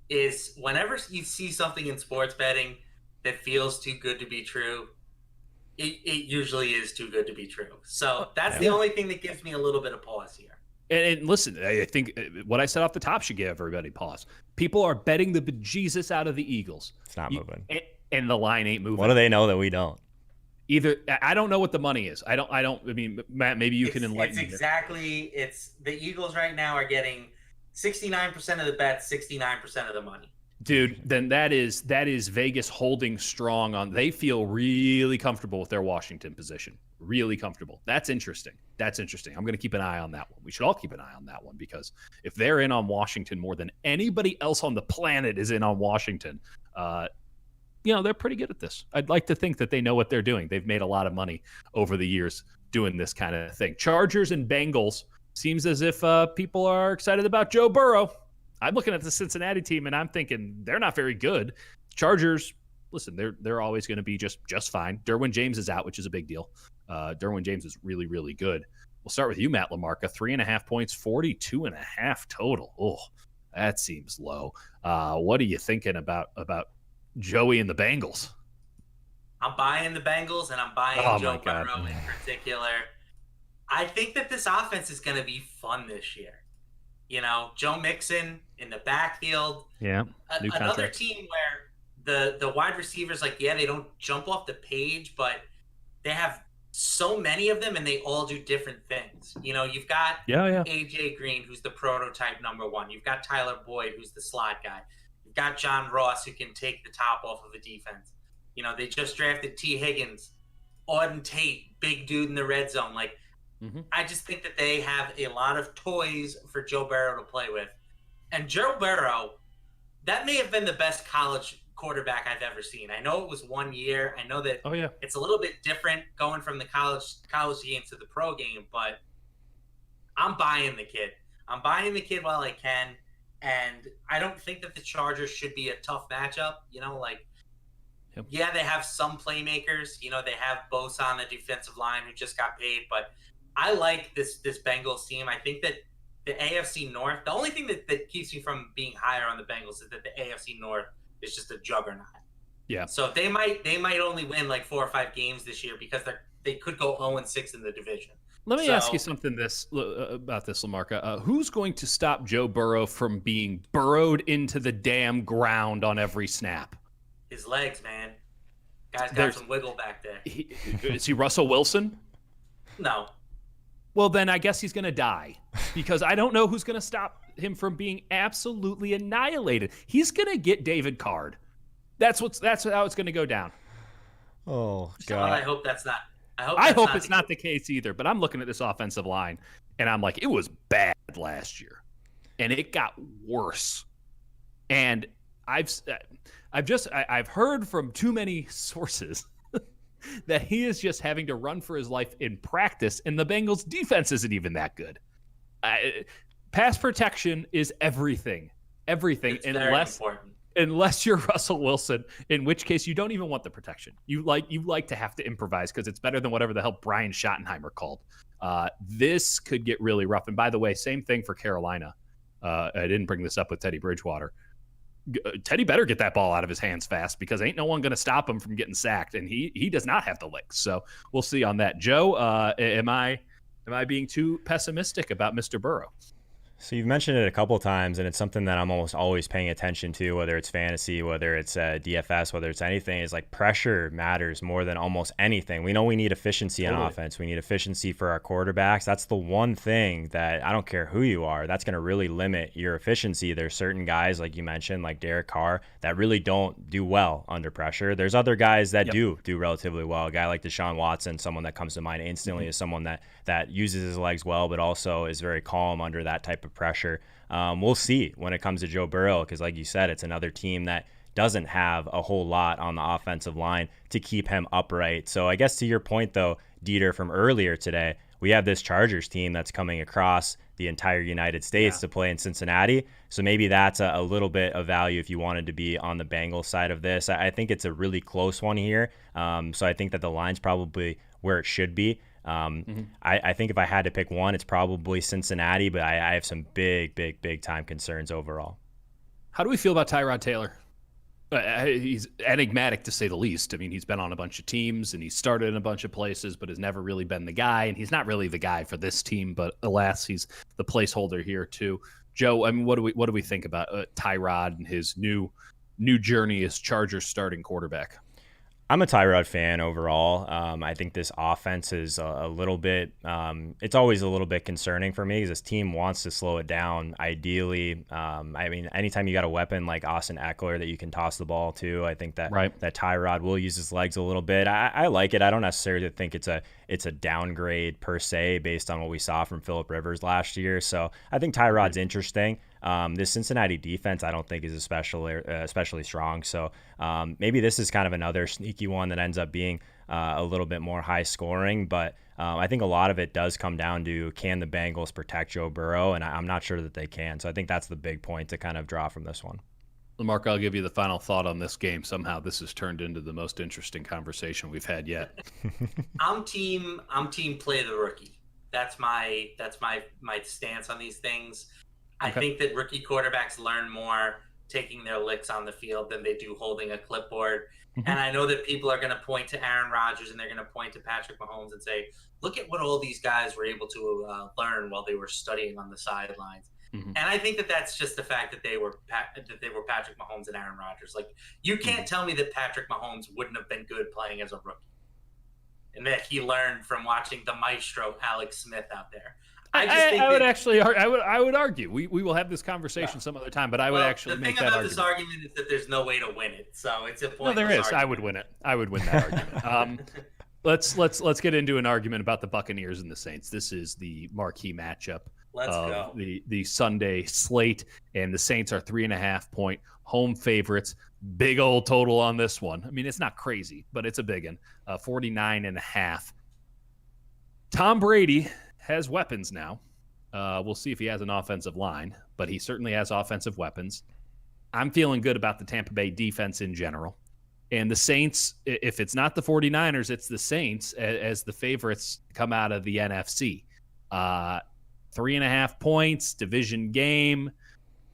Is whenever you see something in sports betting that feels too good to be true, it usually is too good to be true. So that's the only thing that gives me a little bit of pause here. And listen, I think what I said off the top should give everybody pause. People are betting the bejesus out of the Eagles. It's not moving. And the line ain't moving. What do they know that we don't? Either I don't know what the money is. I mean, Matt, maybe you can enlighten me. It's the Eagles right now are getting 69% of the bets, 69% of the money. Dude, then that is Vegas holding strong on. They feel really comfortable with their Washington position. Really comfortable. That's interesting. I'm going to keep an eye on that one. We should all keep an eye on that one because if they're in on Washington more than anybody else on the planet is in on Washington, they're pretty good at this. I'd like to think that they know what they're doing. They've made a lot of money over the years doing this kind of thing. Chargers and Bengals seems as if people are excited about Joe Burrow. I'm looking at the Cincinnati team, and I'm thinking they're not very good. Chargers, listen, they're always going to be just fine. Derwin James is out, which is a big deal. Derwin James is really, really good. We'll start with you, Matt LaMarca. 3.5 points, 42.5 total. Oh, that seems low. What are you thinking about Joey and the Bengals? I'm buying the Bengals, and I'm buying Joe Burrow in particular. I think that this offense is going to be fun this year. Joe Mixon in the backfield. Yeah. Another team where the wide receivers, they don't jump off the page, but they have so many of them and they all do different things. You've got AJ Green, who's the prototype number 1. You've got Tyler Boyd, who's the slot guy. You've got John Ross, who can take the top off of a defense. They just drafted T. Higgins, Auden Tate, big dude in the red zone. I just think that they have a lot of toys for Joe Burrow to play with. And Joe Burrow, that may have been the best college quarterback I've ever seen. I know it was 1 year. I know that it's a little bit different going from the college game to the pro game, but I'm buying the kid. I'm buying the kid while I can. And I don't think that the Chargers should be a tough matchup. Yeah, they have some playmakers. They have Bosa on the defensive line who just got paid, but I like this Bengals team. I think that the AFC North, the only thing that keeps me from being higher on the Bengals is that the AFC North is just a juggernaut. Yeah. So they might only win 4 or 5 games this year because they could go 0-6 in the division. Let me ask you something about this, LaMarca. Who's going to stop Joe Burrow from being burrowed into the damn ground on every snap? His legs, man. Guy's got some wiggle back there. Is he Russell Wilson? No. Well, then I guess he's going to die because I don't know who's going to stop him from being absolutely annihilated. He's going to get David Card. That's how it's going to go down. Oh God! Well, I hope that's not. I hope it's not the case either. But I'm looking at this offensive line, and I'm like, it was bad last year, and it got worse. And I've heard from too many sources that he is just having to run for his life in practice, and the Bengals defense isn't even that good. Pass protection is everything. It's very important. Unless you're Russell Wilson, in which case you don't even want the protection. You like to have to improvise because it's better than whatever the hell Brian Schottenheimer called. This could get really rough. And by the way, same thing for Carolina. I didn't bring this up with Teddy Bridgewater. Teddy better get that ball out of his hands fast because ain't no one going to stop him from getting sacked, and he does not have the legs. So we'll see on that. Joe, am I being too pessimistic about Mr. Burrow? So you've mentioned it a couple of times, and it's something that I'm almost always paying attention to, whether it's fantasy, whether it's DFS, whether it's anything, is like pressure matters more than almost anything. We know we need efficiency on offense. We need efficiency for our quarterbacks. That's the one thing that I don't care who you are, that's going to really limit your efficiency. There's certain guys, like you mentioned, like Derek Carr, that really don't do well under pressure. There's other guys that do relatively well. A guy like Deshaun Watson, someone that comes to mind instantly, is someone that uses his legs well, but also is very calm under that type of pressure. We'll see when it comes to Joe Burrow, because like you said, it's another team that doesn't have a whole lot on the offensive line to keep him upright. So I guess to your point though, Dieter, from earlier today, we have this Chargers team that's coming across the entire United States to play in Cincinnati. So maybe that's a little bit of value if you wanted to be on the Bengals side of this. I think it's a really close one here. So I think that the line's probably where it should be. I think if I had to pick one, it's probably Cincinnati, but I have some big time concerns overall. How do we feel about Tyrod Taylor? He's enigmatic to say the least. I mean, he's been on a bunch of teams and he's started in a bunch of places, but has never really been the guy. And he's not really the guy for this team, but alas, he's the placeholder here too. Joe, I mean, what do we think about Tyrod and his new journey as Chargers starting quarterback? I'm a Tyrod fan overall. I think this offense is a little bit, it's always a little bit concerning for me because this team wants to slow it down. Ideally, I mean, anytime you got a weapon like Austin Eckler that you can toss the ball to, I think that that Tyrod will use his legs a little bit. I like it. I don't necessarily think it's a downgrade per se based on what we saw from Phillip Rivers last year. So I think Tyrod's interesting. This Cincinnati defense, I don't think is especially strong. So maybe this is kind of another sneaky one that ends up being a little bit more high scoring. But I think a lot of it does come down to, can the Bengals protect Joe Burrow? And I'm not sure that they can. So I think that's the big point to kind of draw from this one. LaMarca, I'll give you the final thought on this game. Somehow this has turned into the most interesting conversation we've had yet. I'm team play the rookie. That's my stance on these things. I think that rookie quarterbacks learn more taking their licks on the field than they do holding a clipboard. And I know that people are going to point to Aaron Rodgers and they're going to point to Patrick Mahomes and say, look at what all these guys were able to learn while they were studying on the sidelines. And I think that that's just the fact that they were Patrick Mahomes and Aaron Rodgers. Like, you can't tell me that Patrick Mahomes wouldn't have been good playing as a rookie and that he learned from watching the maestro Alex Smith out there. I would argue. We will have this conversation some other time, but I would actually make that argument. The thing about this argument is that there's no way to win it, so it's a pointless No, there is. argument. I would win it. I would win that argument. Let's get into an argument about the Buccaneers and the Saints. This is the marquee matchup of the Sunday slate, and the Saints are 3.5-point home favorites. Big old total on this one. I mean, it's not crazy, but it's a big one. 49.5. Tom Brady has weapons now. We'll see if he has an offensive line, but he certainly has offensive weapons. I'm feeling good about the Tampa Bay defense in general. And the Saints, if it's not the 49ers, it's the Saints as the favorites come out of the NFC. 3.5 points, division game,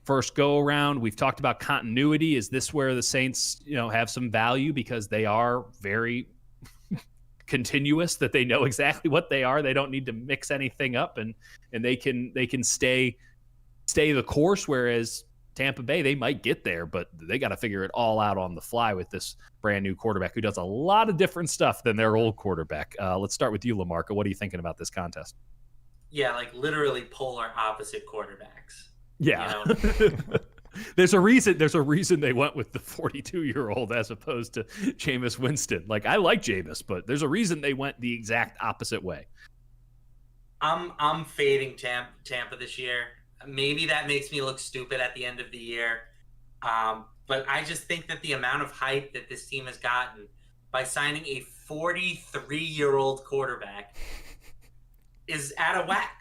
first go around. We've talked about continuity. Is this where the Saints, have some value because they are very continuous, that they know exactly what they are? They don't need to mix anything up, and they can stay the course, whereas Tampa Bay, they might get there, but they got to figure it all out on the fly with this brand new quarterback who does a lot of different stuff than their old quarterback. Let's start with you, LaMarca. What are you thinking about this contest? like literally polar opposite quarterbacks. Yeah. There's a reason they went with the 42-year-old as opposed to Jameis Winston. Like, I like Jameis, but there's a reason they went the exact opposite way. I'm fading Tampa this year. Maybe that makes me look stupid at the end of the year. But I just think that the amount of hype that this team has gotten by signing a 43-year-old quarterback is out of whack.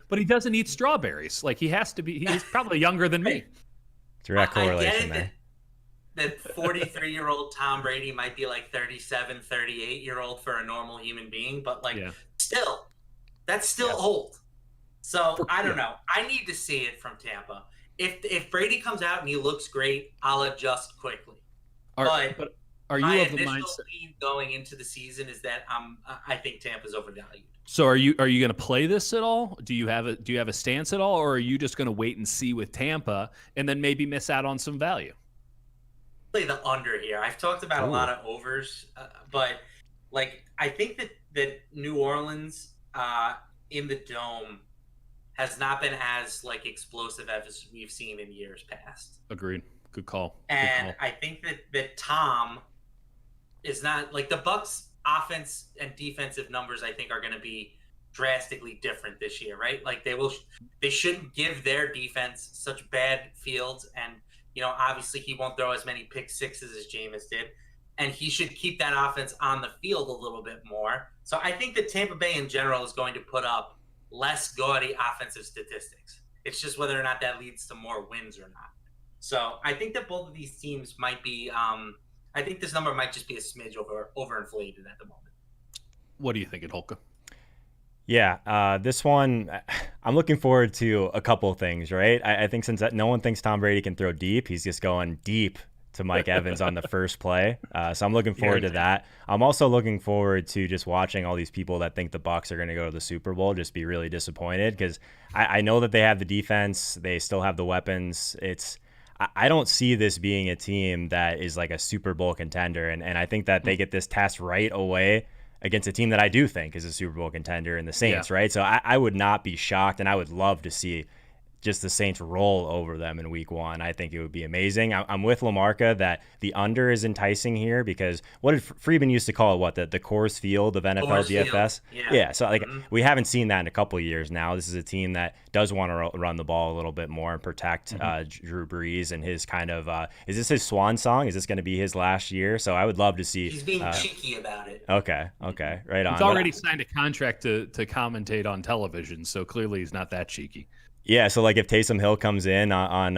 But he doesn't eat strawberries. Like, he's probably younger than me. Direct correlation there. That 43-year-old Tom Brady might be like 37, 38-year-old for a normal human being, but still, that's still old. So I don't know. I need to see it from Tampa. If Brady comes out and he looks great, I'll adjust quickly. But are you my of the initial mindset lead going into the season is that I think Tampa's overvalued. So are you going to play this at all? Do you have a stance at all, or are you just going to wait and see with Tampa and then maybe miss out on some value? Play the under here. I've talked about a lot of overs, but I think that New Orleans in the Dome has not been as explosive as we've seen in years past. Agreed. Good call. And I think that Tom is not the Bucs offense and defensive numbers. I think are going to be drastically different this year, right? They shouldn't give their defense such bad fields, and obviously he won't throw as many pick sixes as Jameis did, and he should keep that offense on the field a little bit more. So I think that Tampa Bay in general is going to put up less gaudy offensive statistics. It's just whether or not that leads to more wins or not. So I think that both of these teams might be I think this number might just be a smidge overinflated at the moment. What are you thinking, Holka? Yeah, this one, I'm looking forward to a couple of things, right? I think since no one thinks Tom Brady can throw deep, he's just going deep to Mike Evans on the first play. So I'm looking forward to that. I'm also looking forward to just watching all these people that think the Bucs are going to go to the Super Bowl just be really disappointed, because I know that they have the defense. They still have the weapons. I don't see this being a team that is like a Super Bowl contender. And I think that they get this test right away against a team that I do think is a Super Bowl contender in the Saints, right? So I would not be shocked, and I would love to see just the Saints roll over them in week one. I think it would be amazing. I'm with LaMarca that the under is enticing here, because what did Friedman used to call it? The Coors Field of NFL DFS? Yeah. So we haven't seen that in a couple of years now. This is a team that does want to run the ball a little bit more and protect Drew Brees and his kind of is this his swan song? Is this going to be his last year? So I would love to see. He's being cheeky about it. Okay, right on. He's already signed a contract to commentate on television, so clearly he's not that cheeky. Yeah, so if Taysom Hill comes in on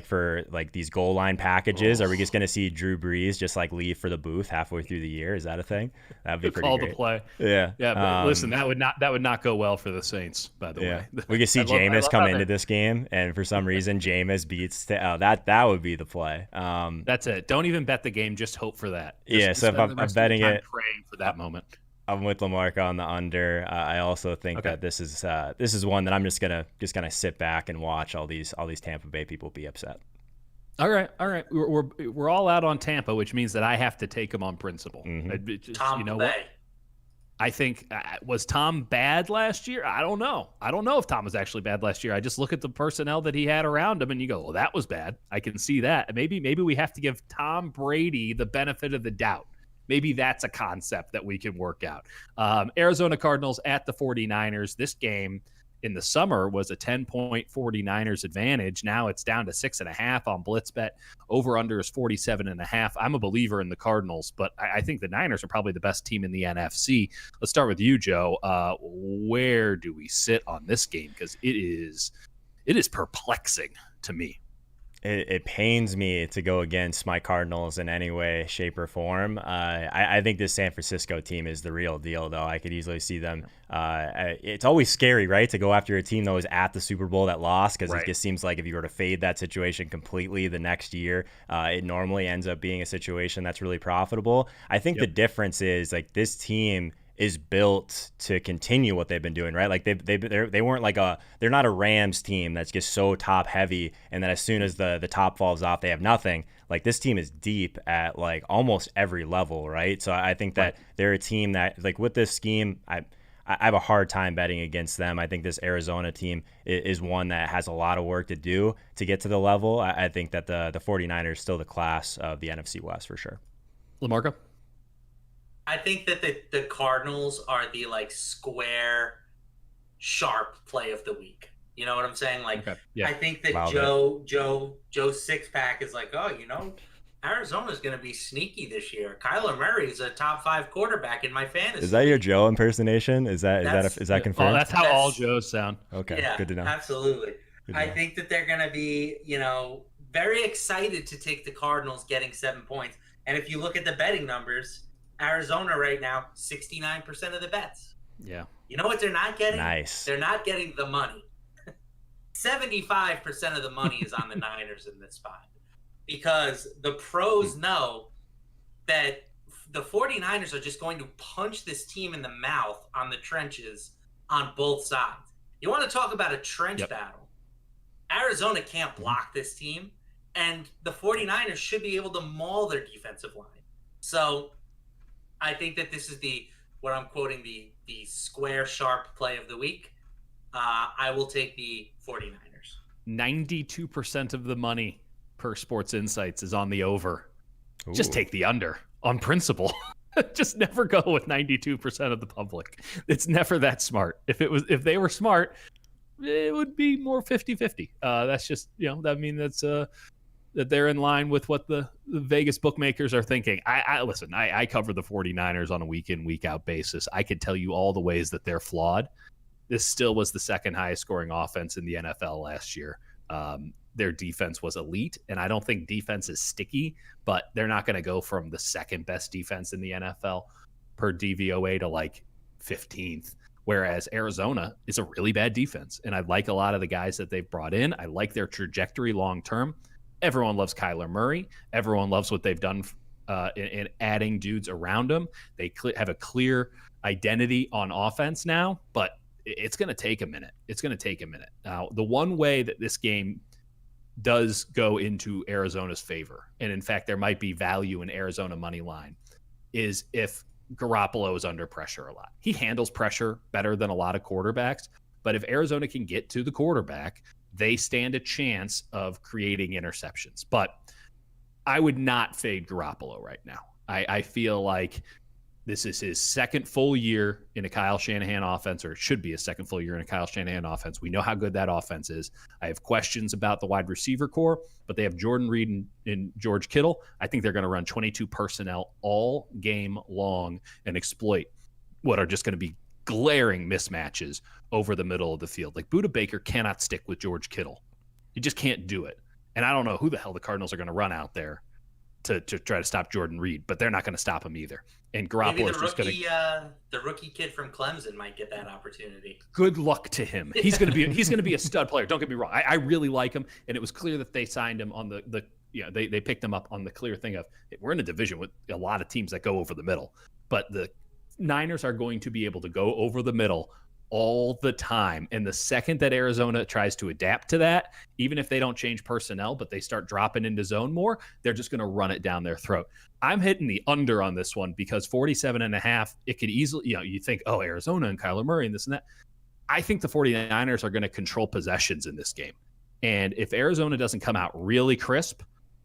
for these goal line packages, are we just going to see Drew Brees just leave for the booth halfway through the year? Is that a thing? That would be pretty call great. The play. Yeah. But listen, that would not go well for the Saints, by the way. We could see Jameis come into this game, and for some reason Jameis beats that would be the play. That's it. Don't even bet the game, just hope for that. So if I'm betting it, praying for that moment. I'm with LaMarca on the under. I also think that this is one that I'm just gonna sit back and watch all these Tampa Bay people be upset. All right. We're all out on Tampa, which means that I have to take them on principle. Tom Bay. I think was Tom bad last year? I don't know if Tom was actually bad last year. I just look at the personnel that he had around him, and you go, well, that was bad. I can see that. Maybe we have to give Tom Brady the benefit of the doubt. Maybe that's a concept that we can work out. Arizona Cardinals at the 49ers. This game in the summer was a 10-point 49ers advantage. Now it's down to 6.5 on BlitzBet. Over-under is 47.5. I'm a believer in the Cardinals, but I think the Niners are probably the best team in the NFC. Let's start with you, Joe. Where do we sit on this game? Because it is perplexing to me. It pains me to go against my Cardinals in any way, shape, or form. I think this San Francisco team is the real deal, though. I could easily see them. It's always scary, right, to go after a team that was at the Super Bowl that lost, because it just seems like if you were to fade that situation completely the next year, it normally ends up being a situation that's really profitable. I think the difference is this team is built to continue what they've been doing, right? They weren't they're not a Rams team that's just so top heavy, and then as soon as the top falls off, they have nothing. This team is deep at almost every level, right? So I think that they're a team that with this scheme, I have a hard time betting against them. I think this Arizona team is one that has a lot of work to do to get to the level. I think that the 49ers are still the class of the NFC West for sure. LaMarca? I think that the Cardinals are the like square, sharp play of the week. You know what I'm saying? Like, okay. Yeah. I think that Joe's six pack is like, oh, Arizona's going to be sneaky this year. Kyler Murray is a top 5 quarterback in my fantasy. Is that your Joe impersonation? Is that confirmed? Oh, that's how all Joes sound. Okay, yeah, good to know. Absolutely. I think that they're going to be, very excited to take the Cardinals getting 7 points. And if you look at the betting numbers, Arizona right now, 69% of the bets. Yeah. You know what they're not getting? Nice. They're not getting the money. 75% of the money is on the Niners in this spot. Because the pros know that the 49ers are just going to punch this team in the mouth on the trenches on both sides. You want to talk about a trench battle. Arizona can't block this team, and the 49ers should be able to maul their defensive line. So I think that this is what I'm quoting, the square sharp play of the week. I will take the 49ers. 92% of the money per Sports Insights is on the over. Ooh. Just take the under on principle. Just never go with 92% of the public. It's never that smart. If they were smart, it would be more 50-50. That's just, that's that they're in line with what the Vegas bookmakers are thinking. Listen, I cover the 49ers on a week in, week out basis. I could tell you all the ways that they're flawed. This still was the second highest scoring offense in the NFL last year. Their defense was elite, and I don't think defense is sticky, but they're not going to go from the second best defense in the NFL per DVOA to like 15th, whereas Arizona is a really bad defense, and I like a lot of the guys that they've brought in. I like their trajectory long term. Everyone loves Kyler Murray. Everyone loves what they've done in adding dudes around him. They have a clear identity on offense now, but it's going to take a minute. Now, the one way that this game does go into Arizona's favor, and in fact, there might be value in Arizona money line, is if Garoppolo is under pressure a lot. He handles pressure better than a lot of quarterbacks, but if Arizona can get to the quarterback, they stand a chance of creating interceptions. But I would not fade Garoppolo right now. I feel like this is his second full year in a Kyle Shanahan offense, or it should be a second full year in a Kyle Shanahan offense. We know how good that offense is. I have questions about the wide receiver core, but they have Jordan Reed and George Kittle. I think they're going to run 22 personnel all game long and exploit what are just going to be glaring mismatches over the middle of the field. Like, Budda Baker cannot stick with George Kittle. You just can't do it. And I don't know who the hell the Cardinals are going to run out there to try to stop Jordan Reed, but they're not going to stop him either. And Garoppolo is just going to the rookie kid from Clemson might get that opportunity. Good luck to him. He's going to be a stud player. Don't get me wrong. I really like him, and it was clear that they signed him on they picked him up on the clear thing of, we're in a division with a lot of teams that go over the middle, but the Niners are going to be able to go over the middle all the time. And the second that Arizona tries to adapt to that, even if they don't change personnel, but they start dropping into zone more, they're just going to run it down their throat. I'm hitting the under on this one because 47.5, it could easily, you think, oh, Arizona and Kyler Murray and this and that. I think the 49ers are going to control possessions in this game. And if Arizona doesn't come out really crisp,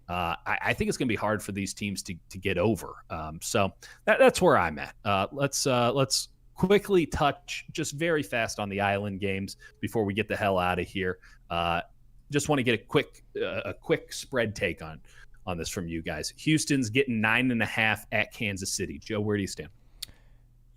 I think it's going to be hard for these teams to get over. So that's where I'm at. Let's quickly touch just very fast on the island games before we get the hell out of here. Just want to get a quick spread take on this from you guys. Houston's getting 9.5 at Kansas City. Joe, where do you stand?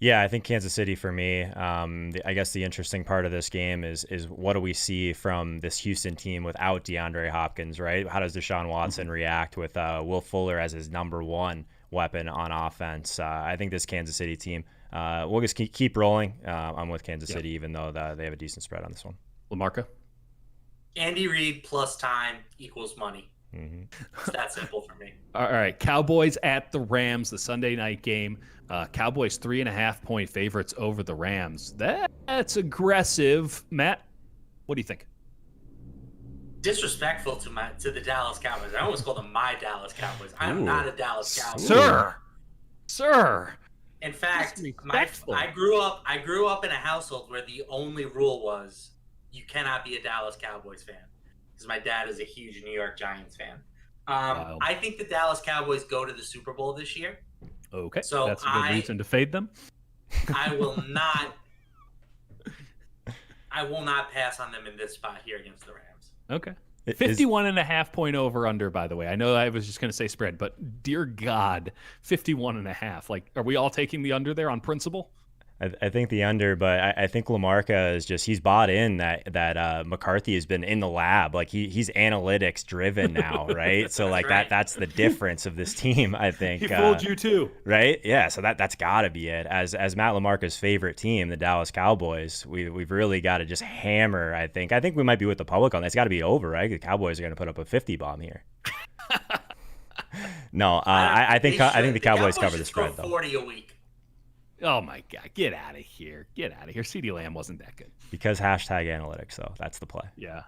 Yeah, I think Kansas City for me. I guess the interesting part of this game is what do we see from this Houston team without DeAndre Hopkins, right? How does Deshaun Watson react with Will Fuller as his number one weapon on offense? I think this Kansas City team, we'll just keep rolling. I'm with Kansas City, even though they have a decent spread on this one. LaMarca? Andy Reid plus time equals money. Mm-hmm. It's that simple for me. All right, Cowboys at the Rams, the Sunday night game. Cowboys 3.5-point favorites over the Rams. That's aggressive. Matt, what do you think? Disrespectful to the Dallas Cowboys. I almost called them my Dallas Cowboys. I am not a Dallas Cowboy. Sir. In fact, I grew up in a household where the only rule was you cannot be a Dallas Cowboys fan because my dad is a huge New York Giants fan. I think the Dallas Cowboys go to the Super Bowl this year. Okay, so that's a good reason to fade them. I will not pass on them in this spot here against the Rams. Okay. 51.5 point over under, by the way. I know I was just going to say spread, but dear God, 51.5. Like, are we all taking the under there on principle? I think the under, but I think LaMarca is just, he's bought in that McCarthy has been in the lab. Like he's analytics driven now, right? So like that's the difference of this team, I think. He fooled you too. Right? Yeah, so that's got to be it. As Matt LaMarca's favorite team, the Dallas Cowboys, we've really got to just hammer, I think. I think we might be with the public on that. It's got to be over, right? The Cowboys are going to put up a 50 bomb here. No, I think the Cowboys cover the spread, though. 40 a week. Oh, my God. Get out of here. CeeDee Lamb wasn't that good. Because #analytics, though. That's the play. Yeah.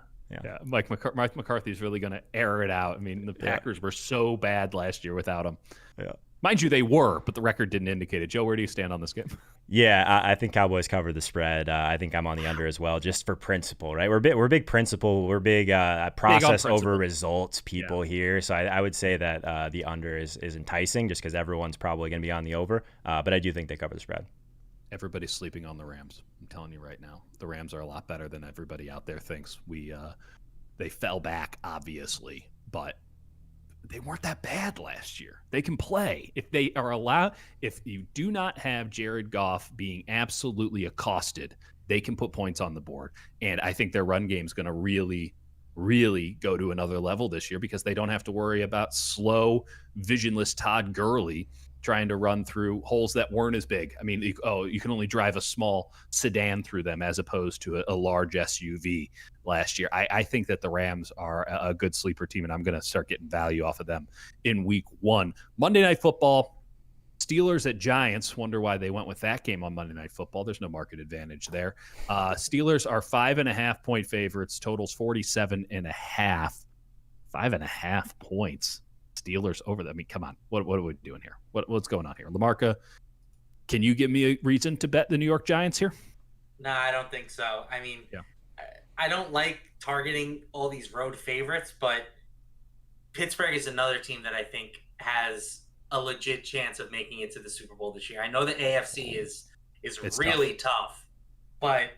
Mike McCarthy's really going to air it out. I mean, the Packers were so bad last year without him. Yeah. Mind you, they were, but the record didn't indicate it. Joe, where do you stand on this game? Yeah, I think Cowboys cover the spread. I think I'm on the under as well, just for principle, right? We're big principle. We're big process over results people here. So I would say that the under is enticing just because everyone's probably going to be on the over. But I do think they cover the spread. Everybody's sleeping on the Rams. I'm telling you right now. The Rams are a lot better than everybody out there thinks. They fell back, obviously, but they weren't that bad last year. They can play if they are allowed. If you do not have Jared Goff being absolutely accosted, they can put points on the board. And I think their run game is going to really, really go to another level this year because they don't have to worry about slow, visionless Todd Gurley trying to run through holes that weren't as big. I mean, you can only drive a small sedan through them as opposed to a large SUV last year. I think that the Rams are a good sleeper team, and I'm going to start getting value off of them in week 1. Monday Night Football, Steelers at Giants. Wonder why they went with that game on Monday Night Football. There's no market advantage there. Steelers are 5.5 point favorites. Totals 47.5. 5.5 points. Steelers over them. I mean, come on. What are we doing here? What's going on here? LaMarca, can you give me a reason to bet the New York Giants here? No, I don't think so. I mean, I don't like targeting all these road favorites, but Pittsburgh is another team that I think has a legit chance of making it to the Super Bowl this year. I know the AFC is really tough, but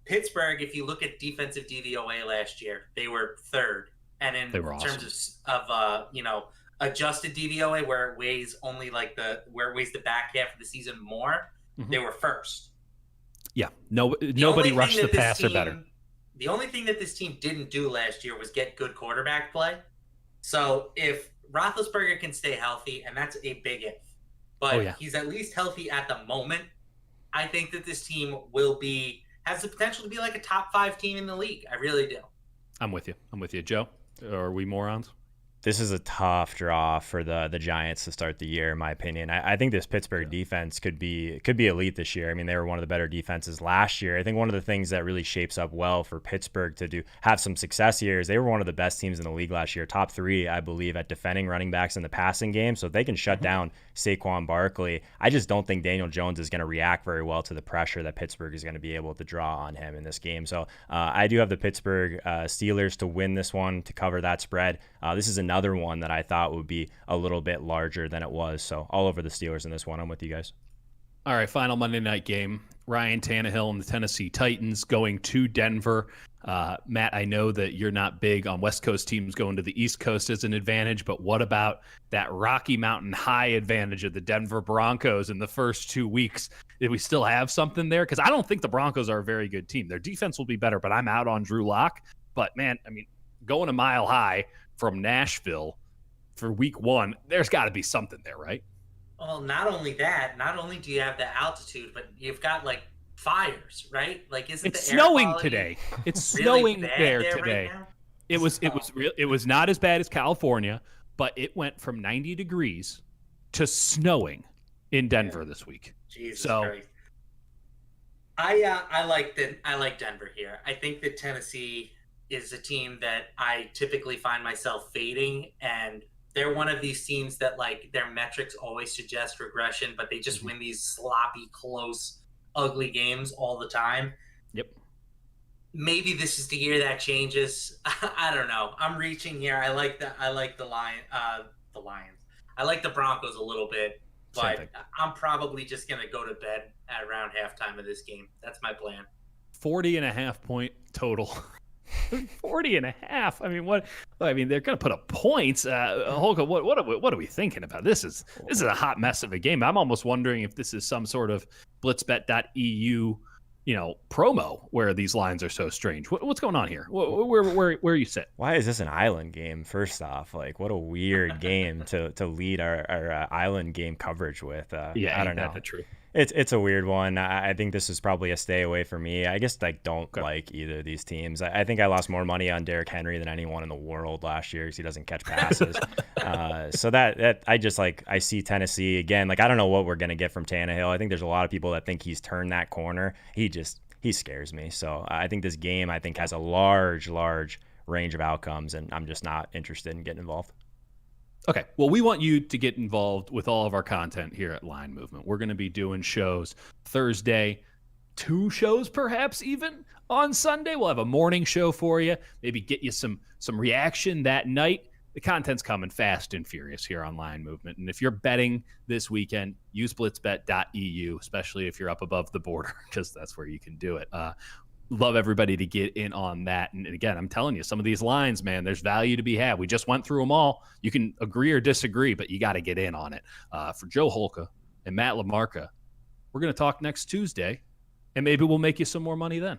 Pittsburgh, if you look at defensive DVOA last year, they were 3rd. And in terms of adjusted DVOA, where it weighs the back half of the season more, they were 1st. Yeah, nobody rushed the passer better. The only thing that this team didn't do last year was get good quarterback play. So if Roethlisberger can stay healthy, and that's a big if, but he's at least healthy at the moment, I think that this team has the potential to be like a top 5 team in the league. I really do. I'm with you, Joe. Are we morons? This is a tough draw for the Giants to start the year, in my opinion. I think this Pittsburgh defense could be elite this year. I mean, they were one of the better defenses last year. I think one of the things that really shapes up well for Pittsburgh to have some success here is they were one of the best teams in the league last year, top 3, I believe, at defending running backs in the passing game. So if they can shut down Saquon Barkley, I just don't think Daniel Jones is going to react very well to the pressure that Pittsburgh is going to be able to draw on him in this game. So I do have the Pittsburgh Steelers to win this one, to cover that spread. This is another one that I thought would be a little bit larger than it was. So all over the Steelers in this one. I'm with you guys. All right, final Monday night game. Ryan Tannehill and the Tennessee Titans going to Denver. Matt, I know that you're not big on West Coast teams going to the East Coast as an advantage, but what about that Rocky Mountain High advantage of the Denver Broncos in the first 2 weeks? Did we still have something there? Because I don't think the Broncos are a very good team. Their defense will be better, but I'm out on Drew Lock. But, man, I mean, going a mile high from Nashville for week 1, there's got to be something there, right? Well, not only do you have the altitude, but you've got like fires, right? Like, it's snowing today. It's really snowing there today. Right, it was not as bad as California, but it went from 90 degrees to snowing in Denver this week. Jesus Christ. I like Denver here. I think that Tennessee is a team that I typically find myself fading, and they're one of these teams that like their metrics always suggest regression, but they just win these sloppy, close, ugly games all the time. Yep. Maybe this is the year that changes. I don't know. I'm reaching here. I like the Lions. I like the Broncos a little bit, but I'm probably just going to go to bed at around halftime of this game. That's my plan. 40.5 point total. 40.5. I mean, what? I mean, they're going to put up points. Holka, what are we thinking about? This is a hot mess of a game. I'm almost wondering if this is some sort of blitzbet.eu, promo where these lines are so strange. What's going on here? Where you sit? Why is this an island game? First off, like, what a weird game to lead our island game coverage with. I don't know. That's true. It's a weird one. I think this is probably a stay away for me. I just don't like either of these teams. I think I lost more money on Derrick Henry than anyone in the world last year because he doesn't catch passes. So that I just I see Tennessee again. Like, I don't know what we're gonna get from Tannehill. I think there's a lot of people that think he's turned that corner. He scares me. So I think this game has a large range of outcomes, and I'm just not interested in getting involved. Okay, well, we want you to get involved with all of our content here at Line Movement. We're going to be doing shows Thursday, 2 shows perhaps even on Sunday. We'll have a morning show for you, maybe get you some reaction that night. The content's coming fast and furious here on Line Movement. And if you're betting this weekend, use blitzbet.eu, especially if you're up above the border, because that's where you can do it. Love everybody to get in on that. And again, I'm telling you, some of these lines, man, there's value to be had. We just went through them all. You can agree or disagree, but you got to get in on it. For Joe Holka and Matt LaMarca, we're going to talk next Tuesday, and maybe we'll make you some more money then.